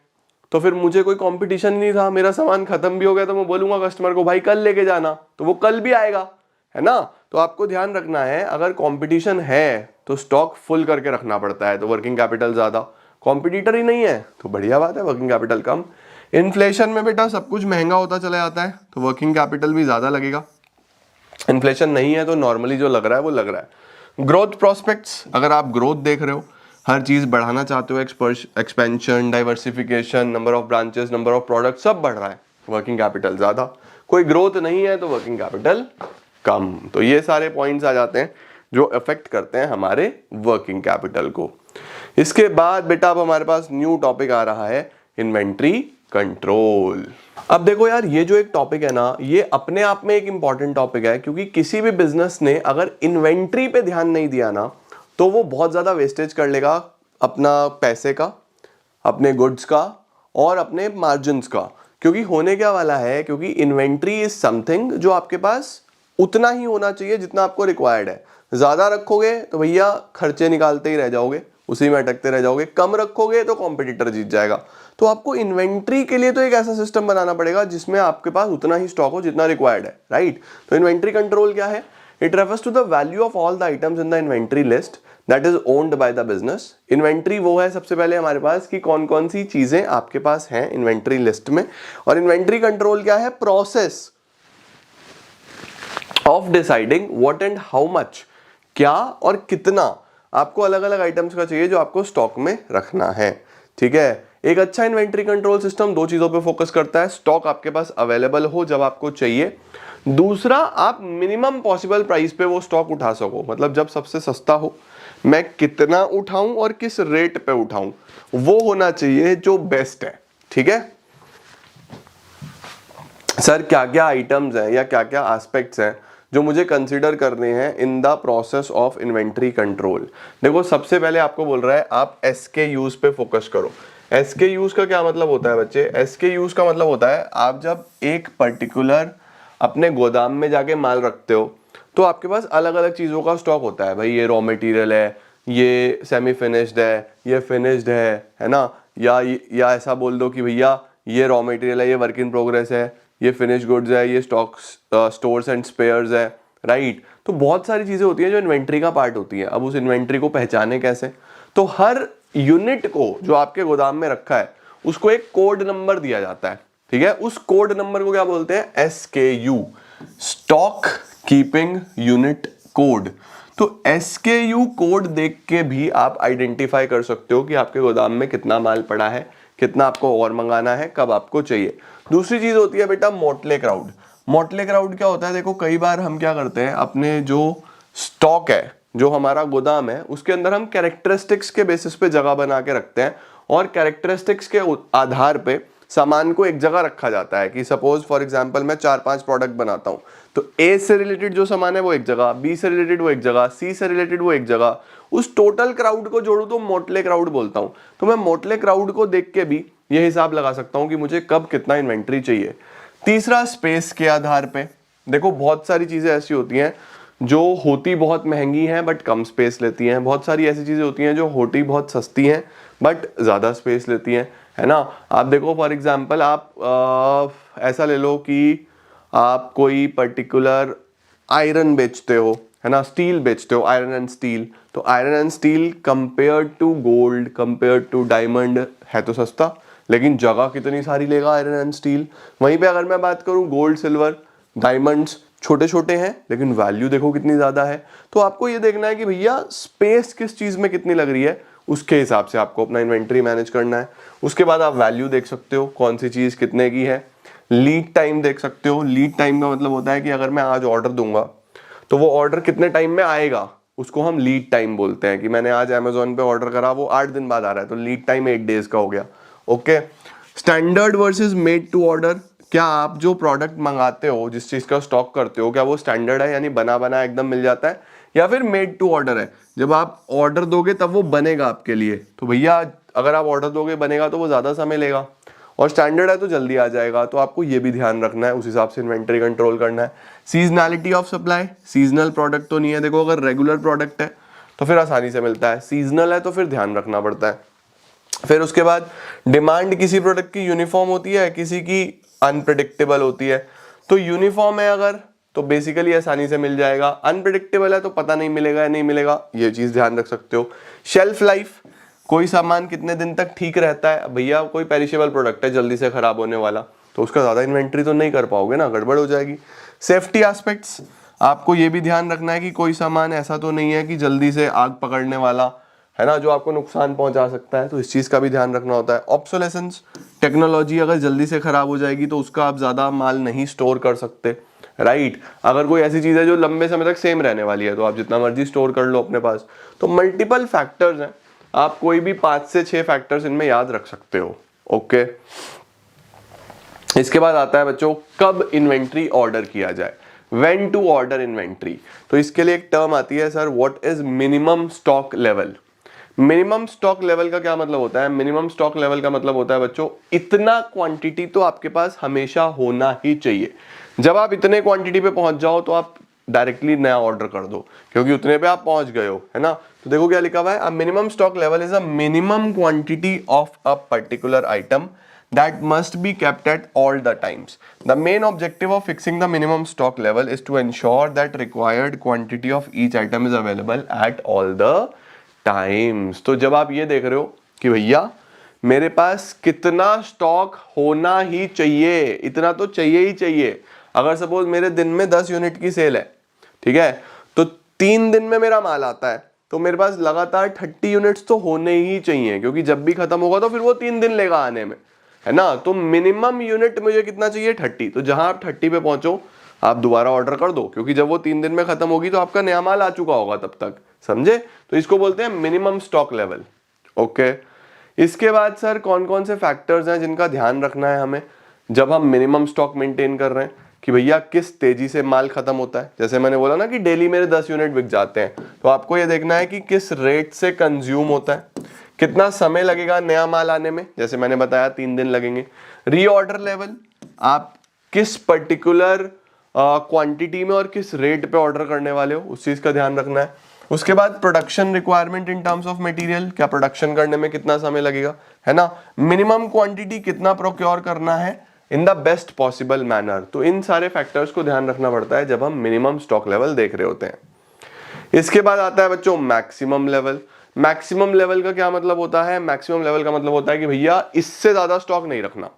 तो फिर मुझे कोई कंपटीशन नहीं था, मेरा सामान खत्म भी हो गया तो मैं बोलूंगा कस्टमर को भाई कल लेके जाना, तो वो कल भी आएगा, है ना। तो आपको ध्यान रखना है, अगर कंपटीशन है तो स्टॉक फुल करके रखना पड़ता है, तो वर्किंग कैपिटल ज्यादा। कॉम्पिटिटर ही नहीं है तो बढ़िया बात है, वर्किंग कैपिटल कम। इन्फ्लेशन में बेटा सब कुछ महंगा होता चला जाता है, तो वर्किंग कैपिटल भी ज्यादा लगेगा। इन्फ्लेशन नहीं है तो नॉर्मली जो लग रहा है वो लग रहा है। ग्रोथ प्रोस्पेक्ट्स, अगर आप ग्रोथ देख रहे हो, हर चीज बढ़ाना चाहते हो, expansion, diversification, number of branches, number of product सब बढ़ रहा है, वर्किंग कैपिटल ज्यादा। कोई ग्रोथ नहीं है तो वर्किंग कैपिटल कम। तो ये सारे पॉइंट्स आ जाते हैं जो अफेक्ट करते हैं हमारे वर्किंग कैपिटल को। इसके बाद बेटा अब हमारे पास न्यू टॉपिक आ रहा है, इन्वेंट्री कंट्रोल। अब देखो यार, ये जो एक टॉपिक है ना, ये अपने आप में एक इंपॉर्टेंट टॉपिक है, क्योंकि किसी भी बिजनेस ने अगर इन्वेंट्री पे ध्यान नहीं दिया ना तो वो बहुत ज्यादा वेस्टेज कर लेगा अपना पैसे का, अपने गुड्स का और अपने मार्जिन्स का। क्योंकि होने क्या वाला है, क्योंकि इन्वेंट्री इज समथिंग जो आपके पास उतना ही होना चाहिए जितना आपको रिक्वायर्ड है। ज्यादा रखोगे तो भैया खर्चे निकालते ही रह जाओगे, उसी में अटकते रह जाओगे, कम रखोगे तो कॉम्पिटिटर जीत जाएगा। तो आपको इन्वेंट्री के लिए तो एक ऐसा सिस्टम बनाना पड़ेगा जिसमें आपके पास उतना ही स्टॉक हो जितना रिक्वायर्ड है, राइट। तो इन्वेंट्री कंट्रोल क्या है? It refers to the value of all the items in the inventory list that is owned by the business. Inventory वो है सबसे पहले हमारे पास कि कौन कौन सी चीजें आपके पास हैं इन्वेंट्री लिस्ट में। और इन्वेंट्री कंट्रोल क्या है? Process of deciding what and how much, क्या और कितना आपको अलग अलग आइटम्स का चाहिए जो आपको स्टॉक में रखना है, ठीक है। एक अच्छा इन्वेंट्री कंट्रोल सिस्टम दो चीजों पे फोकस करता है, स्टॉक आपके पास अवेलेबल हो जब आपको चाहिए, दूसरा आप मिनिमम पॉसिबल प्राइस पे वो स्टॉक उठा सको, मतलब जब सबसे सस्ता हो मैं कितना उठाऊं और किस रेट पे उठाऊं, वो होना चाहिए जो बेस्ट है। ठीक है सर, क्या क्या आइटम्स हैं या क्या क्या एस्पेक्ट्स हैं जो मुझे कंसीडर करने हैं in the process of inventory control. देखो सबसे पहले आपको बोल रहा है आप SKUs पे फोकस करो। SKUs का क्या मतलब होता है बच्चे? SKUs का मतलब होता है आप जब एक पर्टिकुलर अपने गोदाम में जाके माल रखते हो तो आपके पास अलग अलग चीज़ों का स्टॉक होता है। भाई ये रॉ मटेरियल है, ये सेमी फिनिश्ड है, ये फिनिश्ड है ना, या ऐसा बोल दो कि भैया ये रॉ मटेरियल है, ये वर्क इन प्रोग्रेस है, ये फिनिश गुड्स है, ये स्टॉक्स स्टोर्स एंड स्पेयर्स है, राइट। तो बहुत सारी चीज़ें होती हैं जो इन्वेंट्री का पार्ट होती है। अब उस इन्वेंट्री को पहचाने कैसे? तो हर यूनिट को जो आपके गोदाम में रखा है उसको एक कोड नंबर दिया जाता है। ठीक है, उस कोड नंबर को क्या बोलते हैं? SKU, stock keeping unit code. तो SKU कोड देख के भी आप आइडेंटिफाई कर सकते हो कि आपके गोदाम में कितना माल पड़ा है, कितना आपको और मंगाना है, कब आपको चाहिए। दूसरी चीज होती है बेटा मोटले क्राउड। मोटले क्राउड क्या होता है? देखो कई बार हम क्या करते हैं, अपने जो स्टॉक है, जो हमारा गोदाम है, उसके अंदर हम कैरेक्टरिस्टिक्स के बेसिस पे जगह बना के रखते हैं और कैरेक्टरिस्टिक्स के आधार पे सामान को एक जगह रखा जाता है। कि सपोज फॉर एग्जांपल मैं 4-5 प्रोडक्ट बनाता हूं, तो A से रिलेटेड जो सामान है वो एक जगह, B से रिलेटेड वो एक जगह, C से रिलेटेड वो एक जगह। उस टोटल क्राउड को जोड़ू तो मोटले क्राउड बोलता हूं। तो मैं मोटले क्राउड को देख के भी ये हिसाब लगा सकता हूं कि मुझे कब कितना इन्वेंट्री चाहिए। तीसरा स्पेस के आधार पे। देखो बहुत सारी चीजें ऐसी होती हैं जो होती बहुत महंगी हैं बट कम स्पेस लेती हैं, बहुत सारी ऐसी चीजें होती हैं जो होती बहुत सस्ती हैं बट ज्यादा स्पेस लेती हैं, है ना। आप देखो फॉर एग्जांपल आप ऐसा ले लो कि आप कोई पर्टिकुलर आयरन बेचते हो, है ना, स्टील बेचते हो, आयरन एंड स्टील। तो iron and steel compare to gold, compare to diamond है तो सस्ता, लेकिन जगह कितनी सारी लेगा आयरन एंड स्टील। वहीं पे अगर मैं बात करूं गोल्ड, सिल्वर, डायमंड्स छोटे छोटे हैं लेकिन वैल्यू देखो कितनी ज्यादा है। तो आपको ये देखना है कि भैया स्पेस किस चीज में कितनी लग रही है, उसके हिसाब से आपको अपना इन्वेंट्री मैनेज करना है। उसके बाद आप वैल्यू देख सकते हो कौन सी चीज कितने की है। लीड टाइम देख सकते हो। लीड टाइम का मतलब होता है कि अगर मैं आज ऑर्डर दूंगा तो वो ऑर्डर कितने टाइम में आएगा, उसको हम लीड टाइम बोलते हैं। कि मैंने आज अमेजोन पे ऑर्डर करा, वो 8 दिन बाद आ रहा है, तो लीड टाइम 8 डेज का हो गया। Okay, standard versus made to order. क्या आप जो प्रोडक्ट मंगाते हो, जिस चीज का स्टॉक करते हो, क्या वो स्टैंडर्ड है यानी बना बना एकदम मिल जाता है, या फिर मेड टू ऑर्डर है, जब आप ऑर्डर दोगे तब वो बनेगा आपके लिए। तो भैया अगर आप ऑर्डर दोगे बनेगा तो वो ज्यादा समय लेगा, और स्टैंडर्ड है तो जल्दी आ जाएगा। तो आपको ये भी ध्यान रखना है, उस हिसाब से इन्वेंटरी कंट्रोल करना है। Seasonality of supply, seasonal product तो नहीं है। देखो अगर रेगुलर प्रोडक्ट है तो फिर आसानी से मिलता है, सीजनल है तो फिर ध्यान रखना पड़ता है। फिर उसके बाद डिमांड किसी प्रोडक्ट की यूनिफॉर्म होती है, किसी की अनप्रिडिक्टेबल होती है। तो यूनिफॉर्म है अगर तो बेसिकली आसानी से मिल जाएगा, अनप्रिडिक्टेबल है तो पता नहीं मिलेगा या नहीं मिलेगा, ये चीज ध्यान रख सकते हो। शेल्फ लाइफ, कोई सामान कितने दिन तक ठीक रहता है। भैया कोई पेरिशेबल प्रोडक्ट है, जल्दी से खराब होने वाला, तो उसका ज्यादा इन्वेंट्री तो नहीं कर पाओगे ना, गड़बड़ हो जाएगी। सेफ्टी एस्पेक्ट्स, आपको ये भी ध्यान रखना है कि कोई सामान ऐसा तो नहीं है कि जल्दी से आग पकड़ने वाला, है ना, जो आपको नुकसान पहुंचा सकता है, तो इस चीज का भी ध्यान रखना होता है। ऑब्सोलेसेंस, टेक्नोलॉजी अगर जल्दी से खराब हो जाएगी तो उसका आप ज्यादा माल नहीं स्टोर कर सकते, राइट। अगर कोई ऐसी चीज है जो लंबे समय तक सेम रहने वाली है तो आप जितना मर्जी स्टोर कर लो अपने पास। तो मल्टीपल फैक्टर्स हैं, आप कोई भी 5 से 6 फैक्टर्स इनमें याद रख सकते हो। ओके, इसके बाद आता है बच्चों कब इन्वेंट्री ऑर्डर किया जाए, व्हेन टू ऑर्डर इन्वेंट्री। तो इसके लिए एक टर्म आती है sir, what is minimum stock level. Minimum stock level का क्या मतलब होता है? मिनिमम स्टॉक लेवल का मतलब होता है बच्चों इतना क्वांटिटी तो आपके पास हमेशा होना ही चाहिए। जब आप इतने क्वांटिटी पे पहुंच जाओ तो आप डायरेक्टली नया ऑर्डर कर दो, क्योंकि उतने पे आप पहुंच गए हो, है ना। तो देखो क्या लिखा हुआ है, a minimum stock level is a minimum quantity of a particular item that must be kept at all the times. The main objective of fixing the minimum stock level is to ensure that required quantity of each item is available at all the times. तो जब आप ये देख रहे हो कि भैया मेरे पास कितना स्टॉक होना ही चाहिए, इतना तो चाहिए ही चाहिए। अगर सपोज मेरे दिन में 10 यूनिट की सेल है, ठीक है, तो 3 दिन में मेरा माल आता है, तो मेरे पास लगातार 30 यूनिट्स तो होने ही चाहिए, क्योंकि जब भी खत्म होगा तो फिर वो 3 दिन लेगा आने में, है ना। तो मिनिमम यूनिट मुझे कितना चाहिए, 30। तो जहां आप 30 पे पहुंचो आप दोबारा ऑर्डर कर दो, क्योंकि जब वो 3 दिन में खत्म होगी तो आपका नया माल आ चुका होगा तब तक, समझे। तो इसको बोलते हैं मिनिमम स्टॉक लेवल। ओके, इसके बाद सर कौन कौन से फैक्टर्स हैं जिनका ध्यान रखना है हमें जब हम मिनिमम स्टॉक मेंटेन कर रहे हैं, कि भैया किस तेजी से माल खत्म होता है। जैसे मैंने बोला ना कि डेली मेरे 10 यूनिट बिक जाते हैं, तो आपको ये देखना है कि किस रेट से कंज्यूम होता है, कितना समय लगेगा नया माल आने में, जैसे मैंने बताया 3 दिन लगेंगे। रीऑर्डर लेवल, आप किस पर्टिकुलर क्वांटिटी में और किस रेट पे ऑर्डर करने वाले हो, उस चीज का ध्यान रखना है। उसके बाद production requirement in terms of material, क्या प्रोडक्शन करने में कितना समय लगेगा, है ना। मिनिमम क्वांटिटी कितना प्रोक्योर करना है in the best possible manner. तो इन सारे फैक्टर्स को ध्यान रखना पड़ता है जब हम मिनिमम स्टॉक लेवल देख रहे होते हैं। इसके बाद आता है बच्चों मैक्सिमम लेवल। मैक्सिमम लेवल का क्या मतलब होता है, मैक्सिमम लेवल का मतलब होता है कि भैया इससे ज्यादा स्टॉक नहीं रखना,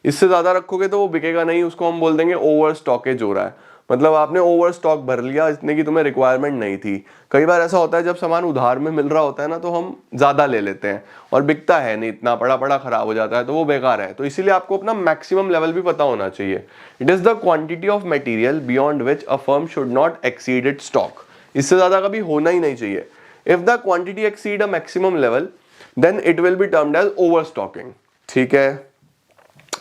इससे ज्यादा रखोगे तो वो बिकेगा नहीं, उसको हम बोल देंगे ओवर स्टॉकेज हो रहा है। मतलब आपने ओवर स्टॉक भर लिया इतने की तुम्हें रिक्वायरमेंट नहीं थी। कई बार ऐसा होता है जब सामान उधार में मिल रहा होता है ना, तो हम ज्यादा ले लेते हैं और बिकता है नहीं, इतना पड़ा पड़ा खराब हो जाता है, तो वो बेकार है। तो इसीलिए आपको अपना मैक्सिमम लेवल भी पता होना चाहिए। It is the quantity of material beyond which a firm should not exceed it stock. इससे ज्यादा कभी होना ही नहीं चाहिए। If the quantity exceed a maximum level then it will be termed as over stocking, ठीक है।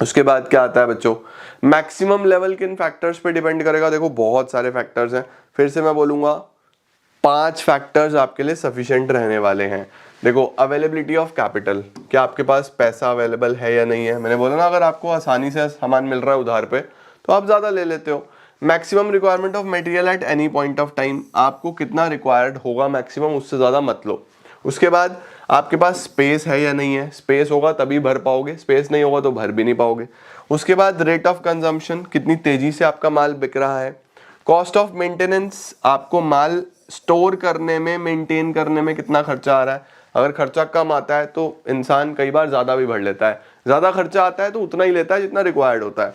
उसके बाद क्या आता है बच्चों, मैक्सिमम लेवल किन फैक्टर्स पे डिपेंड करेगा। देखो बहुत सारे फैक्टर्स हैं, फिर से मैं बोलूंगा 5 फैक्टर्स आपके लिए सफिशिएंट रहने वाले हैं। देखो अवेलेबिलिटी ऑफ कैपिटल, क्या आपके पास पैसा अवेलेबल है या नहीं है। मैंने बोला ना अगर आपको आसानी से सामान मिल रहा है उधार पे तो आप ज्यादा ले लेते हो। Maximum requirement of material at any point of time, आपको कितना रिक्वायर्ड होगा मैक्सिमम, उससे ज्यादा मत लो। उसके बाद आपके पास स्पेस है या नहीं है, स्पेस होगा तभी भर पाओगे, स्पेस नहीं होगा तो भर भी नहीं पाओगे। उसके बाद रेट ऑफ कंजम्पशन, कितनी तेजी से आपका माल बिक रहा है। कॉस्ट ऑफ मेंटेनेंस, आपको माल स्टोर करने में मेंटेन करने में कितना खर्चा आ रहा है। अगर खर्चा कम आता है तो इंसान कई बार ज्यादा भी भर लेता है, ज्यादा खर्चा आता है तो उतना ही लेता है जितना रिक्वायर्ड होता है।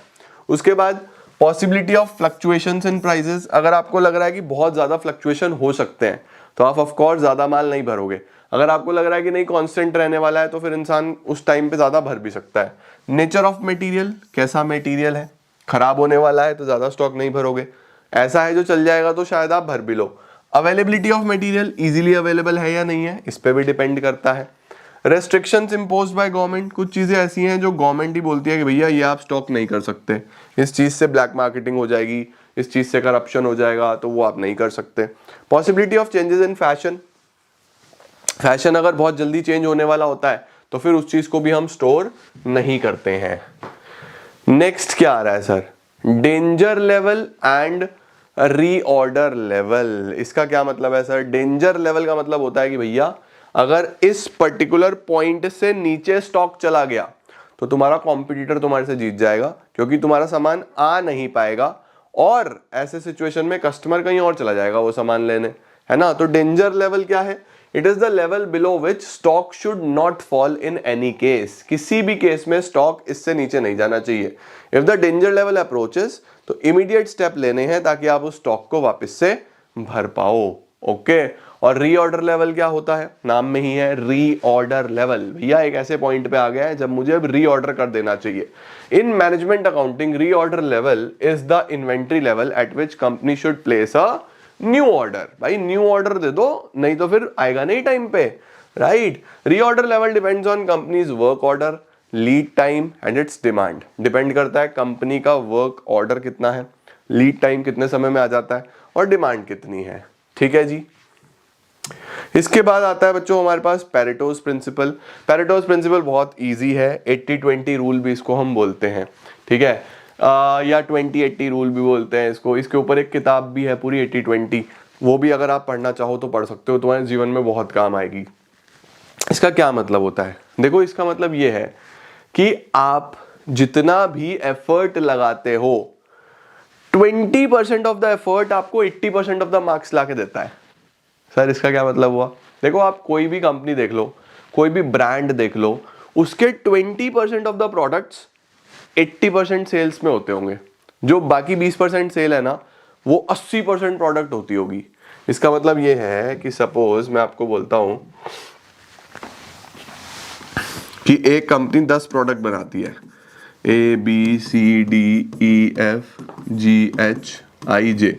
उसके बाद possibility of fluctuations in prices, अगर आपको लग रहा है कि बहुत ज्यादा फ्लक्चुएशन हो सकते हैं तो आप ऑफ कोर्स ज्यादा माल नहीं भरोगे। अगर आपको लग रहा है कि नहीं कांस्टेंट रहने वाला है तो फिर इंसान उस टाइम पे ज्यादा भर भी सकता है। नेचर ऑफ मटेरियल, कैसा मटेरियल है, खराब होने वाला है तो ज्यादा स्टॉक नहीं भरोगे, ऐसा है जो चल जाएगा तो शायद आप भर भी लो। Availability of material, easily available है या नहीं है, इस पे भी डिपेंड करता है। रेस्ट्रिक्शंस इम्पोज्ड बाय गवर्नमेंट, कुछ चीजें ऐसी हैं जो गवर्नमेंट ही बोलती है कि भैया ये आप स्टॉक नहीं कर सकते, इस चीज से ब्लैक मार्केटिंग हो जाएगी, इस चीज से करप्शन हो जाएगा, तो वो आप नहीं कर सकते। Possibility of changes in fashion, fashion अगर बहुत जल्दी चेंज होने वाला होता है तो फिर उस चीज को भी हम स्टोर नहीं करते हैं। नेक्स्ट क्या आ रहा है sir, danger level and reorder level. इसका क्या मतलब है सर, डेंजर लेवल का मतलब होता है कि भैया अगर इस पर्टिकुलर पॉइंट से नीचे स्टॉक चला गया तो तुम्हारा कॉम्पिटिटर तुम्हारे से जीत जाएगा, क्योंकि तुम्हारा सामान आ नहीं पाएगा और ऐसे सिचुएशन में कस्टमर कहीं और चला जाएगा वो सामान लेने, है ना। तो डेंजर लेवल क्या है, it is the level below which stock should not fall in any case, किसी भी केस में स्टॉक इससे नीचे नहीं जाना चाहिए। If the danger level approaches, तो इमीडिएट स्टेप लेने हैं ताकि आप उस स्टॉक को वापस से भर पाओ। ओके, और रीऑर्डर लेवल क्या होता है, नाम में ही है रीऑर्डर लेवल। भैया एक ऐसे पॉइंट पे आ गया है जब मुझे अब रीऑर्डर कर देना चाहिए। In management accounting reorder level is the inventory level eight which company should place a new order. भाई न्यू ऑर्डर दे दो, नहीं तो फिर आएगा नहीं टाइम पे, right. Reorder level depends on companies work order, lead time and it's demand. Depend करता है कंपनी का वर्क ऑर्डर कितना है, लीड टाइम कितने समय में आ जाता है और डिमांड कितनी है, ठीक है जी। इसके बाद आता है बच्चों हमारे पास पेरेटोस प्रिंसिपल। पेरेटोस प्रिंसिपल बहुत इजी है, 80-20 रूल भी इसको हम बोलते हैं, ठीक है, या 20-80 रूल भी बोलते हैं इसको। इसके ऊपर एक किताब भी है पूरी 80-20, वो भी अगर आप पढ़ना चाहो तो पढ़ सकते हो, तुम्हारे जीवन में बहुत काम आएगी। इसका क्या मतलब होता है, देखो इसका मतलब ये है कि आप जितना भी एफर्ट लगाते हो 20% ऑफ द एफर्ट आपको 80% ऑफ द मार्क्स लाके देता है। सर इसका क्या मतलब हुआ, देखो आप कोई भी कंपनी देख लो, कोई भी ब्रांड देख लो, उसके 20% ऑफ द प्रोडक्ट्स 80% सेल्स में होते होंगे, जो बाकी 20% सेल है ना वो 80% प्रोडक्ट होती होगी। इसका मतलब ये है कि सपोज मैं आपको बोलता हूं कि एक कंपनी 10 प्रोडक्ट बनाती है, ABCDEFGHIJ,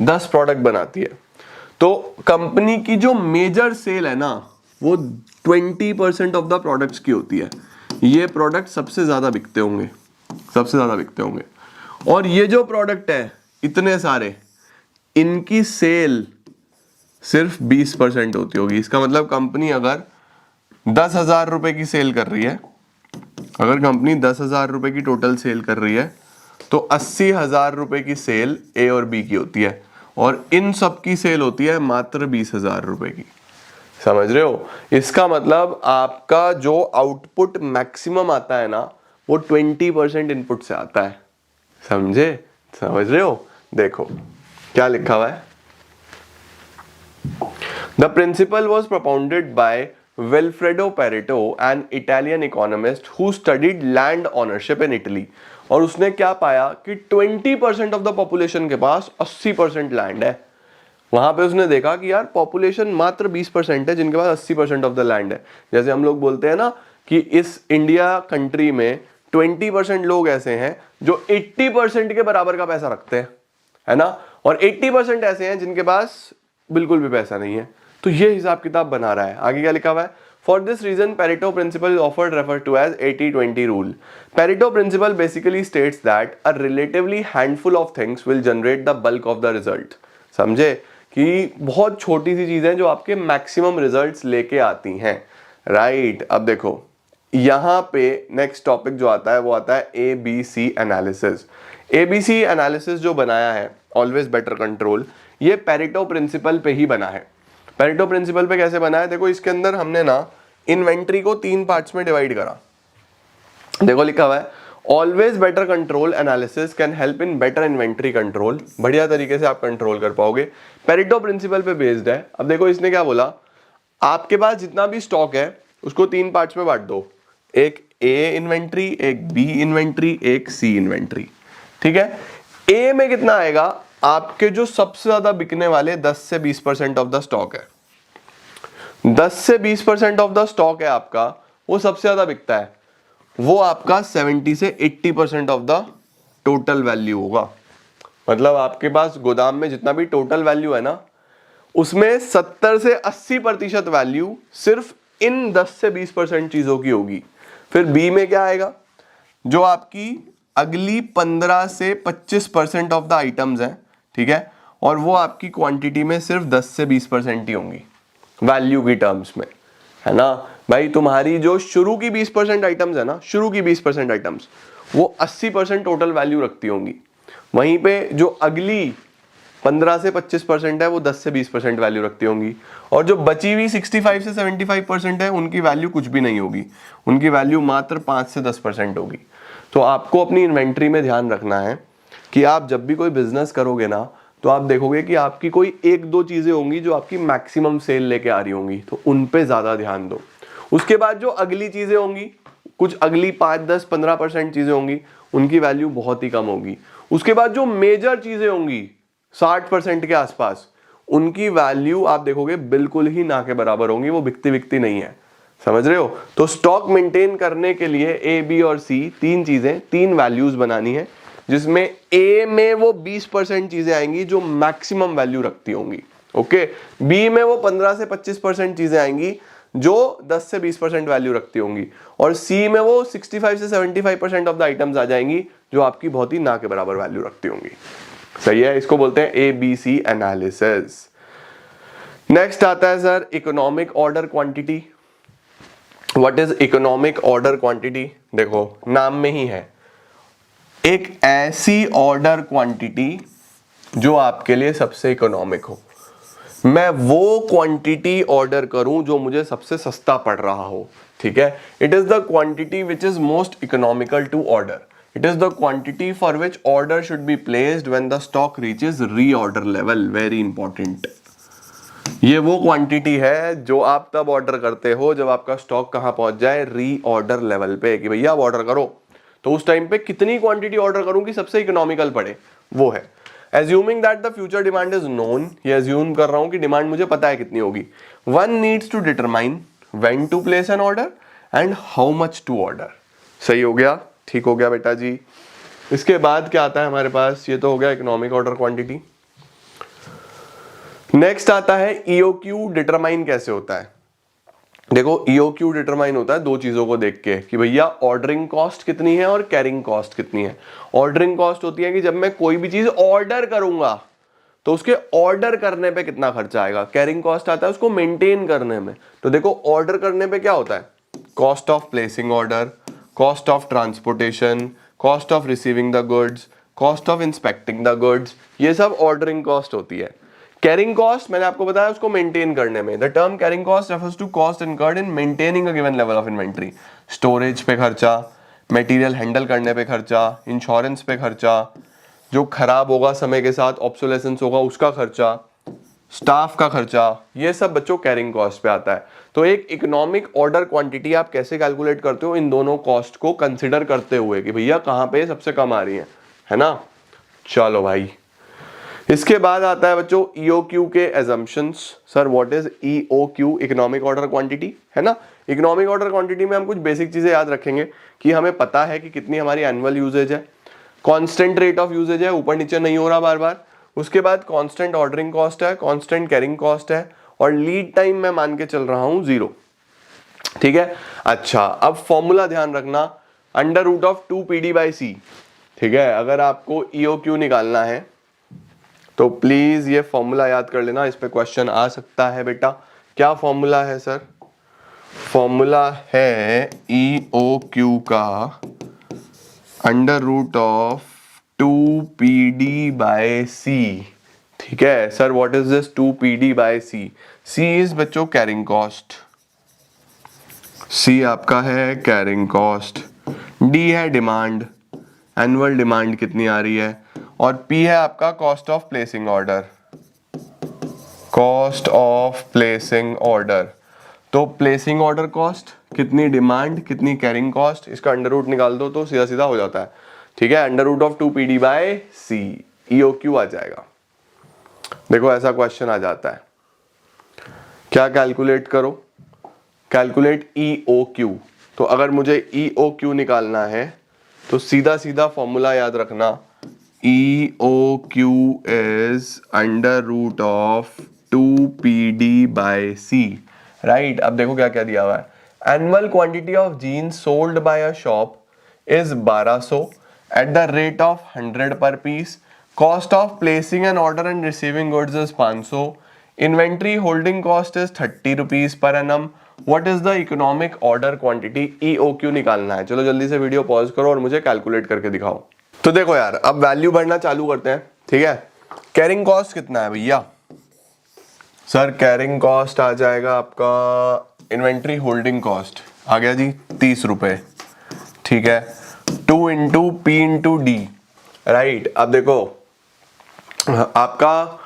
10 प्रोडक्ट बनाती है। तो कंपनी की जो मेजर सेल है ना वो 20% ऑफ द प्रोडक्ट्स की होती है। ये प्रोडक्ट सबसे ज्यादा बिकते होंगे, सबसे ज्यादा बिकते होंगे। और ये जो प्रोडक्ट है इतने सारे, इनकी सेल सिर्फ 20% होती होगी। इसका मतलब कंपनी अगर 10,000 रुपए की सेल कर रही है, अगर कंपनी 10,000 रुपए की टोटल सेल कर रही है तो 80,000 रुपए की सेल ए और बी की होती है, और इन सब की सेल होती है मात्र 20,000 रुपए की। समझ रहे हो? इसका मतलब आपका जो आउटपुट मैक्सिमम आता है ना वो 20% इनपुट से आता है। समझे? समझ रहे हो? देखो क्या लिखा हुआ है। The principle was propounded by Vilfredo Pareto, an Italian economist who studied land ownership in Italy. और उसने क्या पाया कि 20% ऑफ द पॉपुलेशन के पास 80% लैंड है। वहां पे उसने देखा कि यार पॉपुलेशन मात्र 20% है जिनके पास 80% ऑफ द लैंड है। जैसे हम लोग बोलते हैं ना कि इस इंडिया कंट्री में 20% लोग ऐसे हैं जो 80% के बराबर का पैसा रखते हैं, है ना, और 80% ऐसे हैं जिनके पास बिल्कुल भी पैसा नहीं है। तो ये हिसाब किताब बना रहा है। आगे क्या लिखा हुआ है? For this reason Pareto principle is often referred to as 80-20 rule. Pareto principle basically states that a relatively handful of things will generate the bulk of the result. समझे कि बहुत छोटी सी चीजें जो आपके मैक्सिमम रिजल्ट्स लेके आती हैं, राइट। अब देखो यहां पे नेक्स्ट टॉपिक जो आता है वो आता है ABC एनालिसिस। ABC एनालिसिस जो बनाया है ऑलवेज बेटर कंट्रोल, ये पेरेटो प्रिंसिपल पे ही बना है। पेरेटो प्रिंसिपल पे कैसे बना है? देखो इसके अंदर हमने ना इन्वेंट्री को 3 पार्ट्स में डिवाइड करा। देखो लिखा हुआ है always better control analysis can help in better inventory control. बढ़िया तरीके से आप कंट्रोल कर पाओगे, पेरेटो प्रिंसिपल पे बेस्ड है। अब देखो इसने क्या बोला, आपके पास जितना भी स्टॉक है उसको 3 पार्ट्स में बांट दो, एक ए इन्वेंट्री, एक बी इन्वेंट्री, एक सी इन्वेंट्री। ठीक है, ए में कितना आएगा? आपके जो सबसे ज्यादा बिकने वाले 10 से 20% ऑफ द स्टॉक है, 10 से 20% ऑफ द स्टॉक है आपका, वो सबसे ज्यादा बिकता है, वो आपका 70 से 80% ऑफ द टोटल वैल्यू होगा। मतलब आपके पास गोदाम में जितना भी टोटल वैल्यू है ना उसमें 70 से 80% वैल्यू सिर्फ इन 10 से 20% चीजों की होगी। फिर बी में क्या आएगा? जो आपकी अगली 15 से 25% ऑफ द आइटम्स हैं, ठीक है, और वो आपकी क्वांटिटी में सिर्फ 10 से 20% ही होंगी वैल्यू की टर्म्स में, है ना भाई। तुम्हारी जो शुरू की 20% आइटम्स है ना, शुरू की 20% आइटम्स वो 80% टोटल वैल्यू रखती होंगी। वहीं पे जो अगली 15 से 25% है वो 10 से 20% वैल्यू रखती होंगी, और जो बची हुई 65 से 75% है उनकी वैल्यू कुछ भी नहीं होगी, उनकी वैल्यू मात्र 5 से 10% होगी। तो आपको अपनी इन्वेंट्री में ध्यान रखना है कि आप जब भी कोई बिजनेस करोगे ना तो आप देखोगे कि आपकी कोई 1-2 चीजें होंगी जो आपकी मैक्सिमम सेल लेके आ रही होंगी, तो उन पे ज्यादा ध्यान दो। उसके बाद जो अगली चीजें होंगी, कुछ अगली 5, 10, 15% चीजें होंगी, उनकी वैल्यू बहुत ही कम होगी। उसके बाद जो मेजर चीजें होंगी 60% के आसपास, उनकी वैल्यू आप देखोगे बिल्कुल ही ना के बराबर होंगी, वो बिकती नहीं है। समझ रहे हो? तो स्टॉक मेंटेन करने के लिए ए, बी और सी 3 चीजें, 3 वैल्यूज बनानी है, जिसमें ए में वो 20% चीजें आएंगी जो मैक्सिमम वैल्यू रखती होंगी, ओके। बी में वो 15 से 25% चीजें आएंगी जो 10 से 20% वैल्यू रखती होंगी, और सी में वो 65 से 75% ऑफ द आइटम्स आ जाएंगी जो आपकी बहुत ही ना के बराबर वैल्यू रखती होंगी। सही है, इसको बोलते हैं ABC एनालिसिस। नेक्स्ट आता है sir economic order quantity. What is economic order quantity? देखो नाम में ही है, एक ऐसी ऑर्डर क्वांटिटी जो आपके लिए सबसे इकोनॉमिक हो। मैं वो क्वांटिटी ऑर्डर करूं जो मुझे सबसे सस्ता पड़ रहा हो, ठीक है। It is the quantity which is most economical to order. It is the quantity for which order should be placed when the stock reaches reorder level. Very important. ये वो क्वांटिटी है जो आप तब ऑर्डर करते हो जब आपका स्टॉक कहां पहुंच जाए? रीऑर्डर लेवल पे, कि भैया आप ऑर्डर करो। तो उस टाइम पे कितनी क्वांटिटी ऑर्डर करूं कि सबसे इकोनॉमिकल पड़े, वो है। Assuming that the future demand is known, ये एज्यूम कर रहा हूं कि डिमांड मुझे पता है कितनी होगी, one needs to determine when to place an order and how much to order. सही हो गया, ठीक हो गया बेटा जी। इसके बाद क्या आता है हमारे पास, ये तो हो गया इकोनॉमिक ऑर्डर क्वांटिटी। नेक्स्ट आता है ईओक्यू डिटरमाइन कैसे होता है। देखो ईओक्यू डिटरमाइन होता है दो चीजों को देख के कि भैया ऑर्डरिंग कॉस्ट कितनी है और कैरिंग कॉस्ट कितनी है। ऑर्डरिंग कॉस्ट होती है कि जब मैं कोई भी चीज ऑर्डर करूंगा तो उसके ऑर्डर करने पे कितना खर्चा आएगा। कैरिंग कॉस्ट आता है उसको मेंटेन करने में। तो देखो ऑर्डर करने पे क्या होता है, cost of placing order, cost of transportation, cost of receiving the goods, cost of inspecting the goods, ये सब ऑर्डरिंग कॉस्ट होती है। कैरिंग कॉस्ट मैंने आपको बताया उसको मेंटेन करने में। The term carrying cost refers to cost incurred in maintaining a given level of inventory. Storage पे खर्चा, मटेरियल हैंडल करने पे खर्चा, इंश्योरेंस पे खर्चा, जो खराब होगा समय के साथ ऑब्सोलेसेंस होगा उसका खर्चा, स्टाफ का खर्चा, ये सब बच्चों कैरिंग कॉस्ट पे आता है। तो एक इकोनॉमिक ऑर्डर क्वांटिटी आप कैसे कैलकुलेट करते हो, इन दोनों कॉस्ट को कंसिडर करते हुए कि भैया कहाँ पे सबसे कम आ रही है ना। चलो भाई, इसके बाद आता है बच्चों ईओक्यू के assumptions. Sir what is EOQ, economic order quantity, है ना। इकोनॉमिक ऑर्डर क्वांटिटी में हम कुछ बेसिक चीजें याद रखेंगे कि हमें पता है कि कितनी हमारी एनुअल यूजेज है, कांस्टेंट रेट ऑफ यूजेज है, ऊपर नीचे नहीं हो रहा बार बार। उसके बाद कांस्टेंट ऑर्डरिंग कॉस्ट है, कांस्टेंट कैरिंग कॉस्ट है, और लीड टाइम मैं मान के चल रहा हूं 0। ठीक है। अच्छा, अब फॉर्मूला ध्यान रखना, अंडर रूट ऑफ 2PD/C। ठीक है, अगर आपको ईओक्यू निकालना है तो प्लीज ये फॉर्मूला याद कर लेना, इस पे क्वेश्चन आ सकता है बेटा। क्या फॉर्मूला है सर? फॉर्मूला है ईओक्यू का अंडर रूट ऑफ 2PD/C। ठीक है sir, what is this 2PD/C? C is बच्चों कैरिंग कॉस्ट, C आपका है कैरिंग कॉस्ट, D है डिमांड, एनुअल डिमांड कितनी आ रही है, और P है आपका cost of placing order, cost of placing order. तो प्लेसिंग ऑर्डर कॉस्ट कितनी, डिमांड कितनी, कैरिंग कॉस्ट, इसका अंडर रूट निकाल दो तो सीधा सीधा हो जाता है। ठीक है, under root of 2PD/C EOQ आ जाएगा। देखो ऐसा क्वेश्चन आ जाता है, क्या कैलकुलेट करो, कैलकुलेट ईओक्यू। तो अगर मुझे ईओक्यू निकालना है तो सीधा सीधा फॉर्मूला याद रखना, EOQ is under root of 2PD/C, right. अब देखो क्या क्या दिया हुआ है, annual quantity of jeans sold by a shop is 1200 at the rate of 100 per piece, cost of placing an order and receiving goods is 500, inventory holding cost is 30 rupees per annum, what is the economic order quantity. EOQ निकालना है। चलो जल्दी से video pause करो और मुझे calculate करके दिखाओ। तो देखो यार, अब वैल्यू बढ़ना चालू करते हैं। ठीक है, कैरिंग कॉस्ट कितना है भैया? सर कैरिंग कॉस्ट आ जाएगा आपका, इन्वेंट्री होल्डिंग कॉस्ट आ गया जी 30 रुपए। ठीक है, 2 × P × D, राइट। अब देखो आपका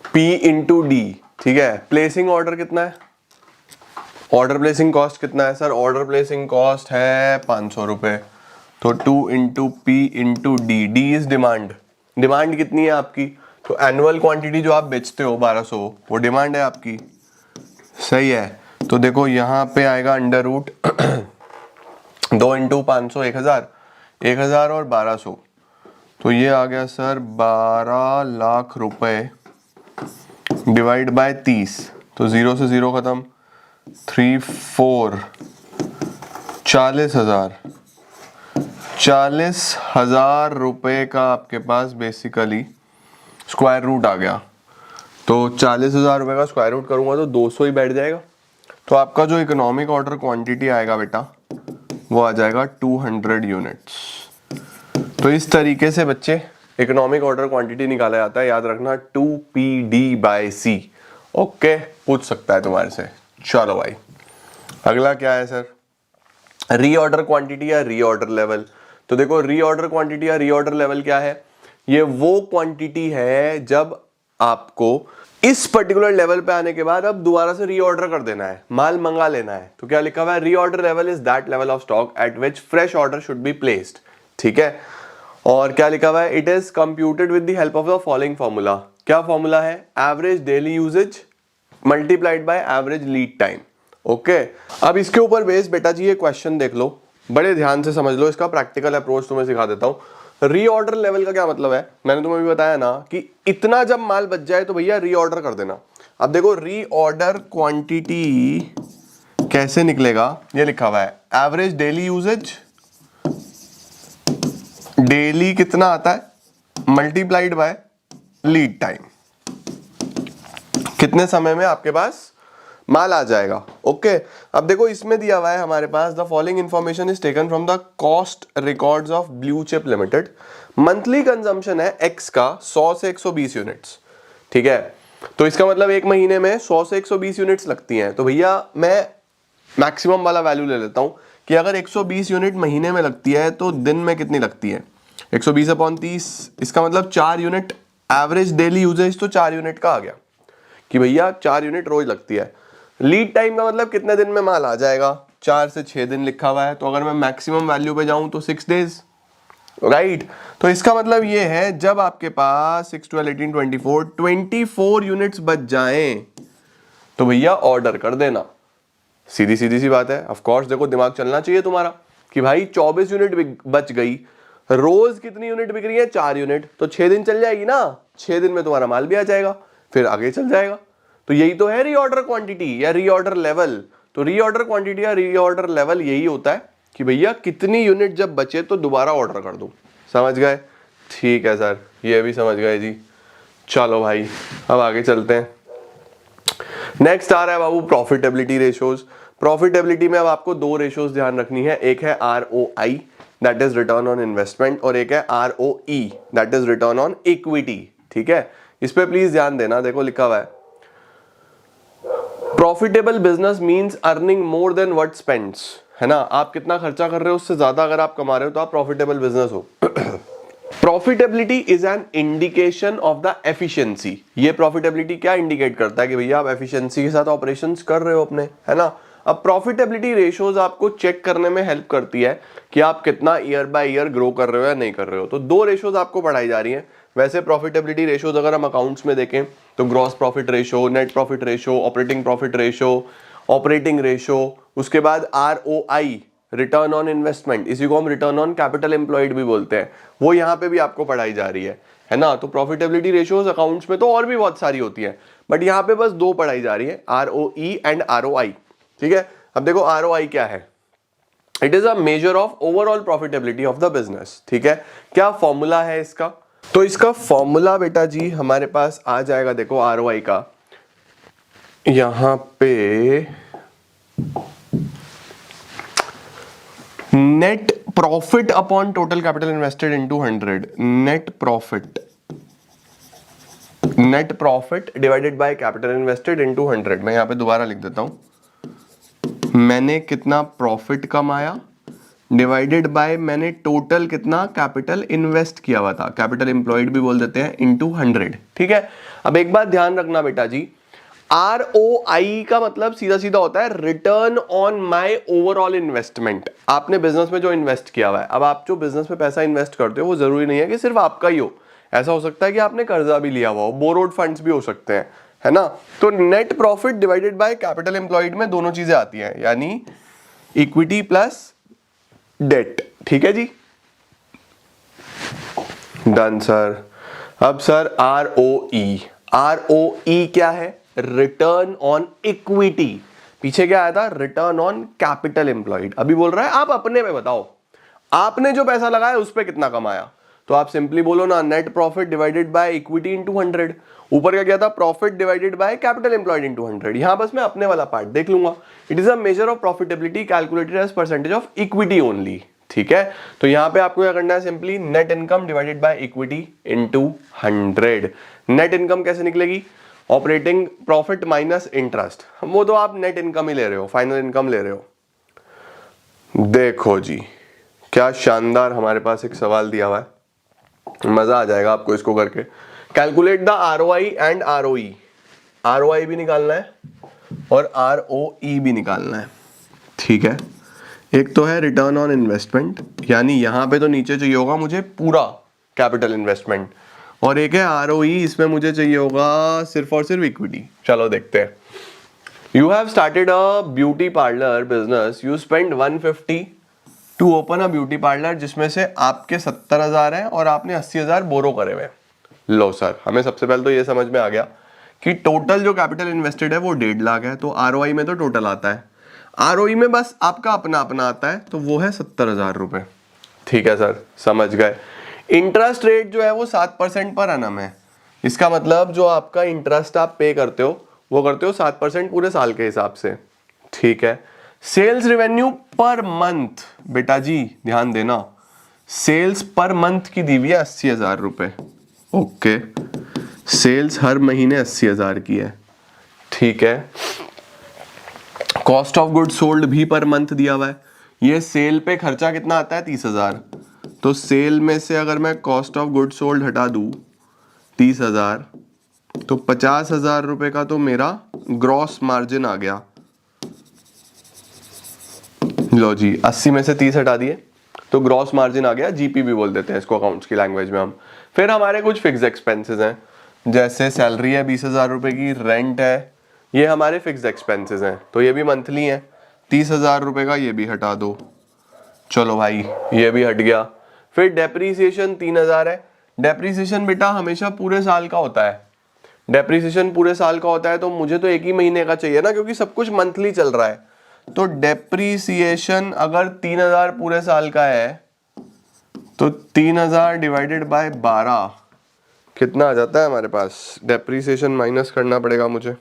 P × D, ठीक है। प्लेसिंग ऑर्डर कितना है, ऑर्डर प्लेसिंग कॉस्ट कितना है? सर ऑर्डर प्लेसिंग कॉस्ट है 500 रुपए, तो 2 × P × D, D is demand, demand कितनी है आपकी? तो एनुअल क्वांटिटी जो आप बेचते हो 1200 वो डिमांड है आपकी, सही है। तो देखो यहाँ पे आएगा अंडर रूट 2 × 500 1000, 1000 और 1200, तो ये आ गया सर 12 लाख रुपए डिवाइड बाय 30, तो 0 से 0 खत्म, 3 4 40,000, 40,000 रुपए का आपके पास बेसिकली स्क्वायर रूट आ गया। तो 40,000 रुपए का स्क्वायर रूट करूंगा तो 200 ही बैठ जाएगा। तो आपका जो इकोनॉमिक ऑर्डर क्वांटिटी आएगा बेटा वो आ जाएगा 200 यूनिट्स। तो इस तरीके से बच्चे इकोनॉमिक ऑर्डर क्वांटिटी निकाला जाता है, याद रखना 2PD/C। ओके, पूछ सकता है तुम्हारे से। चलो भाई, अगला क्या है सर? रीऑर्डर क्वांटिटी या रीऑर्डर लेवल। तो देखो रीऑर्डर क्वांटिटी या रीऑर्डर लेवल क्या है? ये वो क्वांटिटी है जब आपको इस पर्टिकुलर लेवल पे आने के बाद अब दोबारा से रीऑर्डर कर देना है, माल मंगा लेना है। तो क्या लिखा हुआ है? Reorder level is that level of stock at which fresh order should be placed. ठीक है, और क्या लिखा हुआ है, it is computed with the help of the following formula. क्या फॉर्मूला है, average daily usages multiplied by average lead time. Okay, अब इसके ऊपर बेस बेटा जी ये क्वेश्चन देख लो, बड़े ध्यान से समझ लो, इसका प्रैक्टिकल अप्रोच तुम्हें सिखा देता हूं। रीऑर्डर लेवल का क्या मतलब है, मैंने तुम्हें भी बताया ना कि इतना जब माल बच जाए तो भैया रीऑर्डर कर देना। अब देखो रीऑर्डर क्वांटिटी कैसे निकलेगा, ये लिखा हुआ है एवरेज डेली यूजेज, डेली कितना आता है मल्टीप्लाइड बाय लीड टाइम, कितने समय में आपके पास माल आ जाएगा। ओके, अब देखो इसमें दिया हुआ है हमारे पास, the following information is taken from the cost records of Blue Chip Limited. Monthly consumption है एक्स का 100 से 120 यूनिट्स, ठीक है। तो इसका मतलब एक महीने में 100 से 120 यूनिट्स लगती हैं। तो भैया मैं मैक्सिमम वाला वैल्यू ले लेता हूं कि अगर 120 यूनिट महीने में लगती है तो दिन में कितनी लगती है, 120/30, इसका मतलब 4 यूनिट एवरेज डेली यूजेज, तो 4 यूनिट का आ गया कि भैया 4 यूनिट रोज लगती है। लीड टाइम का मतलब कितने दिन में माल आ जाएगा, 4 से 6 दिन लिखा हुआ है। तो अगर मैं मैक्सिमम वैल्यू पे जाऊं तो 6 डेज, राइट। तो इसका मतलब ये है जब आपके पास 6, 12, 18, 24 यूनिट्स बच जाएं तो भैया ऑर्डर कर देना। सीधी सी बात है। ऑफ कोर्स देखो दिमाग चलना चाहिए तुम्हारा कि भाई 24 यूनिट बच गई, रोज कितनी यूनिट बिक रही है, 4 यूनिट, तो 6 दिन चल जाएगी ना, 6 दिन में तुम्हारा माल भी आ जाएगा, फिर आगे चल जाएगा। तो यही तो है रीऑर्डर क्वांटिटी या रीऑर्डर लेवल। तो रीऑर्डर क्वांटिटी या रीऑर्डर लेवल यही होता है कि भैया कितनी यूनिट जब बचे तो दोबारा ऑर्डर कर दो। समझ गए, ठीक है सर, ये भी समझ गए जी। चलो भाई अब आगे चलते हैं। नेक्स्ट आ रहा है बाबू प्रॉफिटेबिलिटी रेशियोज। प्रॉफिटेबिलिटी में अब आपको 2 रेशियोज ध्यान रखनी है, एक है ROI that is return on investment, और एक है ROE that is return on equity, ठीक है। इस पे प्लीज ध्यान देना। देखो लिखा हुआ है profitable business means earning more than what spends, है ना। आप कितना खर्चा कर रहे हो उससे ज्यादा अगर आप कमा रहे हो तो आप प्रॉफिटेबल बिजनेस हो। Profitability is an indication of the efficiency. ये प्रॉफिटेबिलिटी क्या इंडिकेट करता है कि भैया आप एफिशिएंसी के साथ ऑपरेशंस कर रहे हो अपने, है ना। अब प्रॉफिटेबिलिटी रेशियोज आपको चेक करने में हेल्प करती है कि आप कितना ईयर बाय ईयर ग्रो कर रहे हो या नहीं कर रहे हो। तो 2 रेशियोज आपको पढ़ाई जा रही हैं। वैसे प्रॉफिटेबिलिटी रेशियोज अगर हम अकाउंट्स में देखें तो gross profit ratio, net profit ratio, operating profit ratio, operating ratio, उसके बाद ROI रिटर्न ऑन इन्वेस्टमेंट, इसी को हम रिटर्न ऑन कैपिटल एम्प्लॉयड भी बोलते हैं, वो यहाँ पे भी आपको पढ़ाई जा रही है ना। तो प्रॉफिटेबिलिटी रेशियोज अकाउंट्स में तो और भी बहुत सारी होती है, बट यहाँ पे बस 2 पढ़ाई जा रही है, ROE एंड ROI, ठीक है। अब देखो ROI क्या है, it is a measure of overall profitability of the business, ठीक है। क्या फॉर्मूला है इसका, तो इसका फॉर्मूला बेटा जी हमारे पास आ जाएगा, देखो ROI का यहां पे net profit upon total capital invested into 100, net profit divided by capital invested into 100। मैं यहां पे दोबारा लिख देता हूं, मैंने कितना प्रॉफिट कमाया डिवाइडेड बाय मैंने टोटल कितना कैपिटल इन्वेस्ट किया हुआ था, कैपिटल एम्प्लॉयड भी बोल देते हैं, इनटू 100, ठीक है। अब एक बात ध्यान रखना बेटा जी, ROI का मतलब सीधा सीधा होता है return on my overall investment. आपने बिजनेस में जो इन्वेस्ट किया हुआ है, अब आप जो बिजनेस में पैसा इन्वेस्ट करते हो वो जरूरी नहीं है कि सिर्फ आपका ही हो, ऐसा हो सकता है कि आपने कर्जा भी लिया हुआ हो, बोरोड फंड्स भी हो सकते हैं, है ना। तो net profit divided by capital employed में दोनों चीजें आती हैं, यानी इक्विटी प्लस डेट, ठीक है जी, डन सर। अब सर ROE क्या है, रिटर्न ऑन इक्विटी, पीछे क्या आया था, रिटर्न ऑन कैपिटल एम्प्लॉयड। अभी बोल रहा है आप अपने में बताओ, आपने जो पैसा लगाया उस पे कितना कमाया, तो आप सिंपली बोलो ना net profit divided by equity into 100। ऊपर का क्या था, profit divided by capital employed into 100। यहां बस मैं अपने वाला पार्ट देख लूंगा। It is a measure of profitability calculated as percentage of equity only, ठीक है। तो यहां पे आपको क्या करना है, simply net income divided by equity into 100। Net income कैसे निकलेगी, ऑपरेटिंग प्रॉफिट माइनस इंटरेस्ट, वो तो आप नेट इनकम ही ले रहे हो, फाइनल इनकम ले रहे हो। देखो जी क्या शानदार हमारे पास एक सवाल दिया हुआ है, मजा आ जाएगा आपको इसको करके। Calculate the ROI and ROE, ROI भी निकालना है और ROE भी निकालना है, ठीक है। एक तो है रिटर्न ऑन इन्वेस्टमेंट, यानी यहाँ पे तो नीचे चाहिए होगा मुझे पूरा कैपिटल इन्वेस्टमेंट, और एक है आरओई, इसमें मुझे चाहिए होगा सिर्फ और सिर्फ इक्विटी। चलो देखते हैं। You have started a beauty parlour business, you spend 150 to open a beauty parlour, जिसमें से आपके 70,000 है और आपने 80,000 बोरो करे हुए। लो सर, हमें सबसे पहले तो ये समझ में आ गया कि टोटल जो कैपिटल इन्वेस्टेड है वो 1.5 लाख है, तो आरओआई में तो टोटल आता है, आरओई में बस आपका अपना अपना आता है, तो वो है 70,000 रुपए। ठीक है सर, समझ गए। इंटरेस्ट रेट जो है वो 7% पर एनम है, इसका मतलब जो आपका इंटरेस्ट आप पे करते हो वो करते हो 7% पूरे साल के हिसाब से। ठीक है। सेल्स रेवेन्यू पर मंथ, बेटा जी ध्यान देना, सेल्स पर मंथ की दी हुई है 80,000 रुपए। ओके, सेल्स हर महीने 80,000 की है। ठीक है। कॉस्ट ऑफ गुड सोल्ड भी पर मंथ दिया हुआ है, ये सेल पे खर्चा कितना आता है 30,000, तो सेल में से अगर मैं कॉस्ट ऑफ गुड सोल्ड हटा दूं 30,000, तो 50,000 रुपए का तो मेरा ग्रॉस मार्जिन आ गया। लो जी, 80 में से 30 हटा दिए तो ग्रॉस मार्जिन आ गया, जीपी भी बोल देते हैं इसको अकाउंट्स की लैंग्वेज में हम। फिर हमारे कुछ फिक्स एक्सपेंसेस हैं, जैसे सैलरी है 20,000 रुपए की, रेंट है, ये हमारे फिक्स एक्सपेंसेस हैं, तो ये भी मंथली हैं। 30,000 रुपए का ये भी हटा दो, चलो भाई ये भी हट गया। फिर डेप्रीसिएशन 3,000 है, डेप्रीसिएशन बेटा हमेशा पूरे साल का होता है, डेप्रीसिएशन पूरे साल का होता है, तो मुझे तो एक ही महीने का चाहिए ना, क्योंकि सब कुछ मंथली चल रहा है। तो डेप्रीसिएशन अगर 3,000 पूरे साल का है, तो 3,000 डिवाइडेड बाय 12 कितना आ जाता है हमारे पास, डेप्रीसिएशन माइनस करना पड़ेगा मुझे।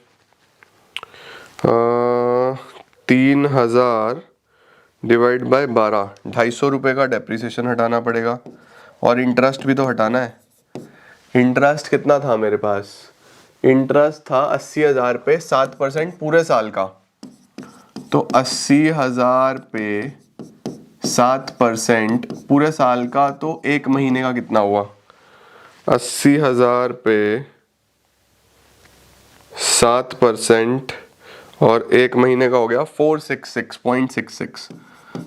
3,000 डिवाइड बाय 12, 250 रुपये का डेप्रीसिएशन हटाना पड़ेगा, और इंटरेस्ट भी तो हटाना है। इंटरेस्ट कितना था मेरे पास, इंटरेस्ट था 80,000 पे 7% पूरे साल का, तो 80,000 पे 7% पूरे साल का, तो एक महीने का कितना हुआ, 80,000 पे 7% और एक महीने का हो गया 466.66,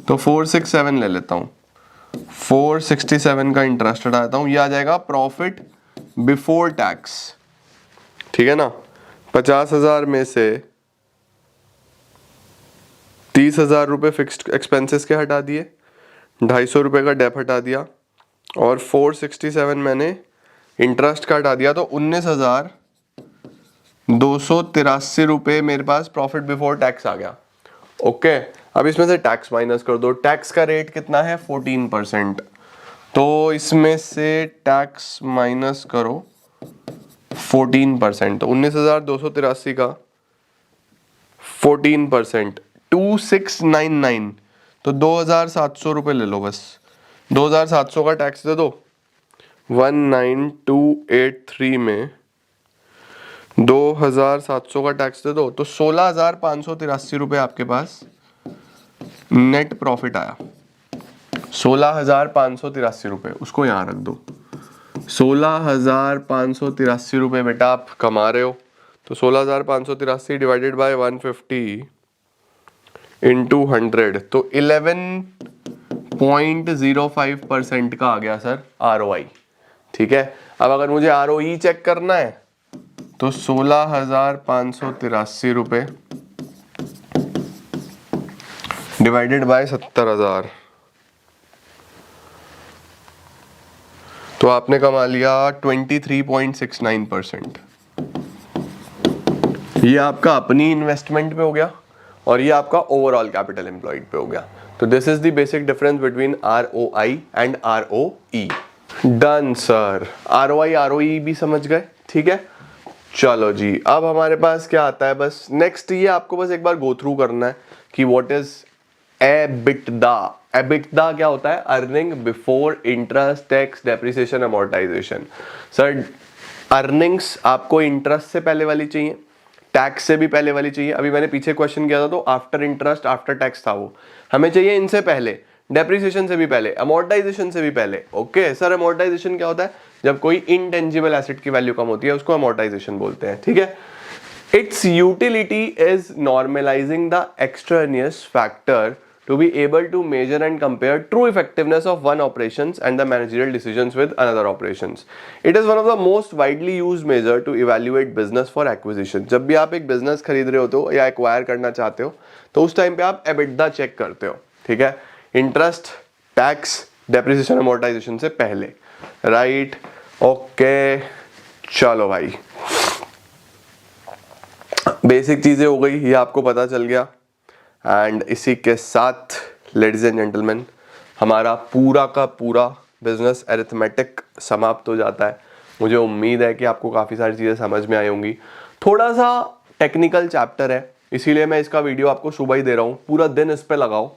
तो 467 ले लेता हूँ, 467 का इंटरेस्ट हटाता हूँ, ये आ जाएगा प्रॉफिट बिफोर टैक्स। ठीक है ना। 50,000 में से 30,000 रुपये फिक्स्ड एक्सपेंसेस के हटा दिए, 250 रुपये का डेप हटा दिया, और 467 मैंने इंटरेस्ट का हटा दिया, तो 19,283 रुपये मेरे पास प्रॉफिट बिफोर टैक्स आ गया। ओके, अब इसमें से टैक्स माइनस कर दो, टैक्स का रेट कितना है 14%, तो इसमें से टैक्स माइनस करो 14%, तो 19,283 का 14% 2699, तो 2,700 रुपये ले लो बस, 2,700 का टैक्स दे दो। 19,283 में 2,700 का टैक्स दे दो, तो 16,583 रुपये आपके पास नेट प्रॉफिट आया। 16,583 रुपये, उसको यहाँ रख दो। 16,583 रुपये बेटा आप कमा रहे हो, तो 16,583 डिवाइडेड बाय 150 इंटू 100, तो 11.05% का आ गया सर आरओआई। ठीक है। अब अगर मुझे आरओई चेक करना है, तो 16,583 रुपये डिवाइडेड बाय 70,000, तो आपने कमा लिया 23.69%। ये आपका अपनी इन्वेस्टमेंट पे हो गया, और ये आपका ओवरऑल कैपिटल एम्प्लॉयड पे हो गया। तो this is the basic difference between ROI and ROE. Done sir, ROI ROE भी समझ गए। ठीक है, चलो जी, अब हमारे पास क्या आता है, बस नेक्स्ट ये आपको बस एक बार गो थ्रू करना है कि व्हाट इज एबिटडा। एबिटडा क्या होता है, earning before interest tax depreciation amortisation. Sir earnings आपको इंटरेस्ट से पहले वाली चाहिए, टैक्स से भी पहले वाली चाहिए। अभी मैंने पीछे क्वेश्चन किया था तो आफ्टर इंटरेस्ट आफ्टर टैक्स था वो, हमें चाहिए इनसे पहले, डेप्रिसिएशन से भी पहले, अमोर्टाइजेशन से भी पहले। ओके सर, अमोर्टाइजेशन क्या होता है, जब कोई इनटेंजिबल एसेट की वैल्यू कम होती है उसको अमोर्टाइजेशन बोलते हैं। ठीक है। It's utility is normalising the extraneous factor to be able to measure and compare true effectiveness of one operations and the managerial decisions with another operations. It is one of the most widely used measure to evaluate business for acquisition. जब भी आप एक business खरीद रहे होते हो या acquire करना चाहते हो तो उस टाइम पे आप EBITDA चेक करते हो, ठीक है, इंटरेस्ट, टैक्स, डेप्रिसिएशन, अमोर्टाइजेशन से पहले, राइट? ओके, चलो भाई, बेसिक चीजें हो गई, ये आपको पता चल गया। एंड इसी के साथ लेडीज एंड जेंटलमैन हमारा पूरा का पूरा बिजनेस अरिथमेटिक समाप्त हो जाता है। मुझे उम्मीद है कि आपको काफ़ी सारी चीज़ें समझ में आई होंगी। थोड़ा सा टेक्निकल चैप्टर है, इसीलिए मैं इसका वीडियो आपको सुबह ही दे रहा हूँ, पूरा दिन इस पे लगाओ।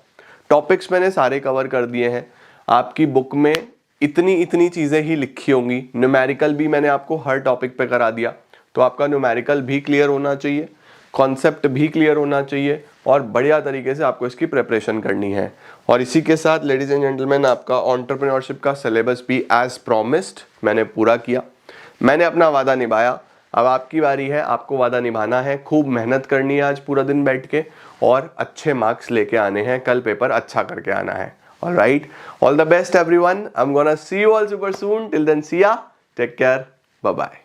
टॉपिक्स मैंने सारे कवर कर दिए हैं, आपकी बुक में इतनी चीज़ें ही लिखी होंगी। न्यूमेरिकल भी मैंने आपको हर टॉपिक पे करा दिया, तो आपका न्यूमेरिकल भी क्लियर होना चाहिए, कॉन्सेप्ट भी क्लियर होना चाहिए और बढ़िया तरीके से आपको इसकी प्रिपरेशन करनी है। और इसी के साथ लेडीज एंड जेंटलमैन आपका एंटरप्रेन्योरशिप का सिलेबस भी एज प्रॉमिस्ड मैंने पूरा किया, मैंने अपना वादा निभाया। अब आपकी बारी है, आपको वादा निभाना है, खूब मेहनत करनी है आज पूरा दिन बैठ के और अच्छे मार्क्स लेके आने हैं, कल पेपर अच्छा करके आना है। Alright, all the best everyone, I am gonna see you all super soon, till then see ya, take care, bye bye.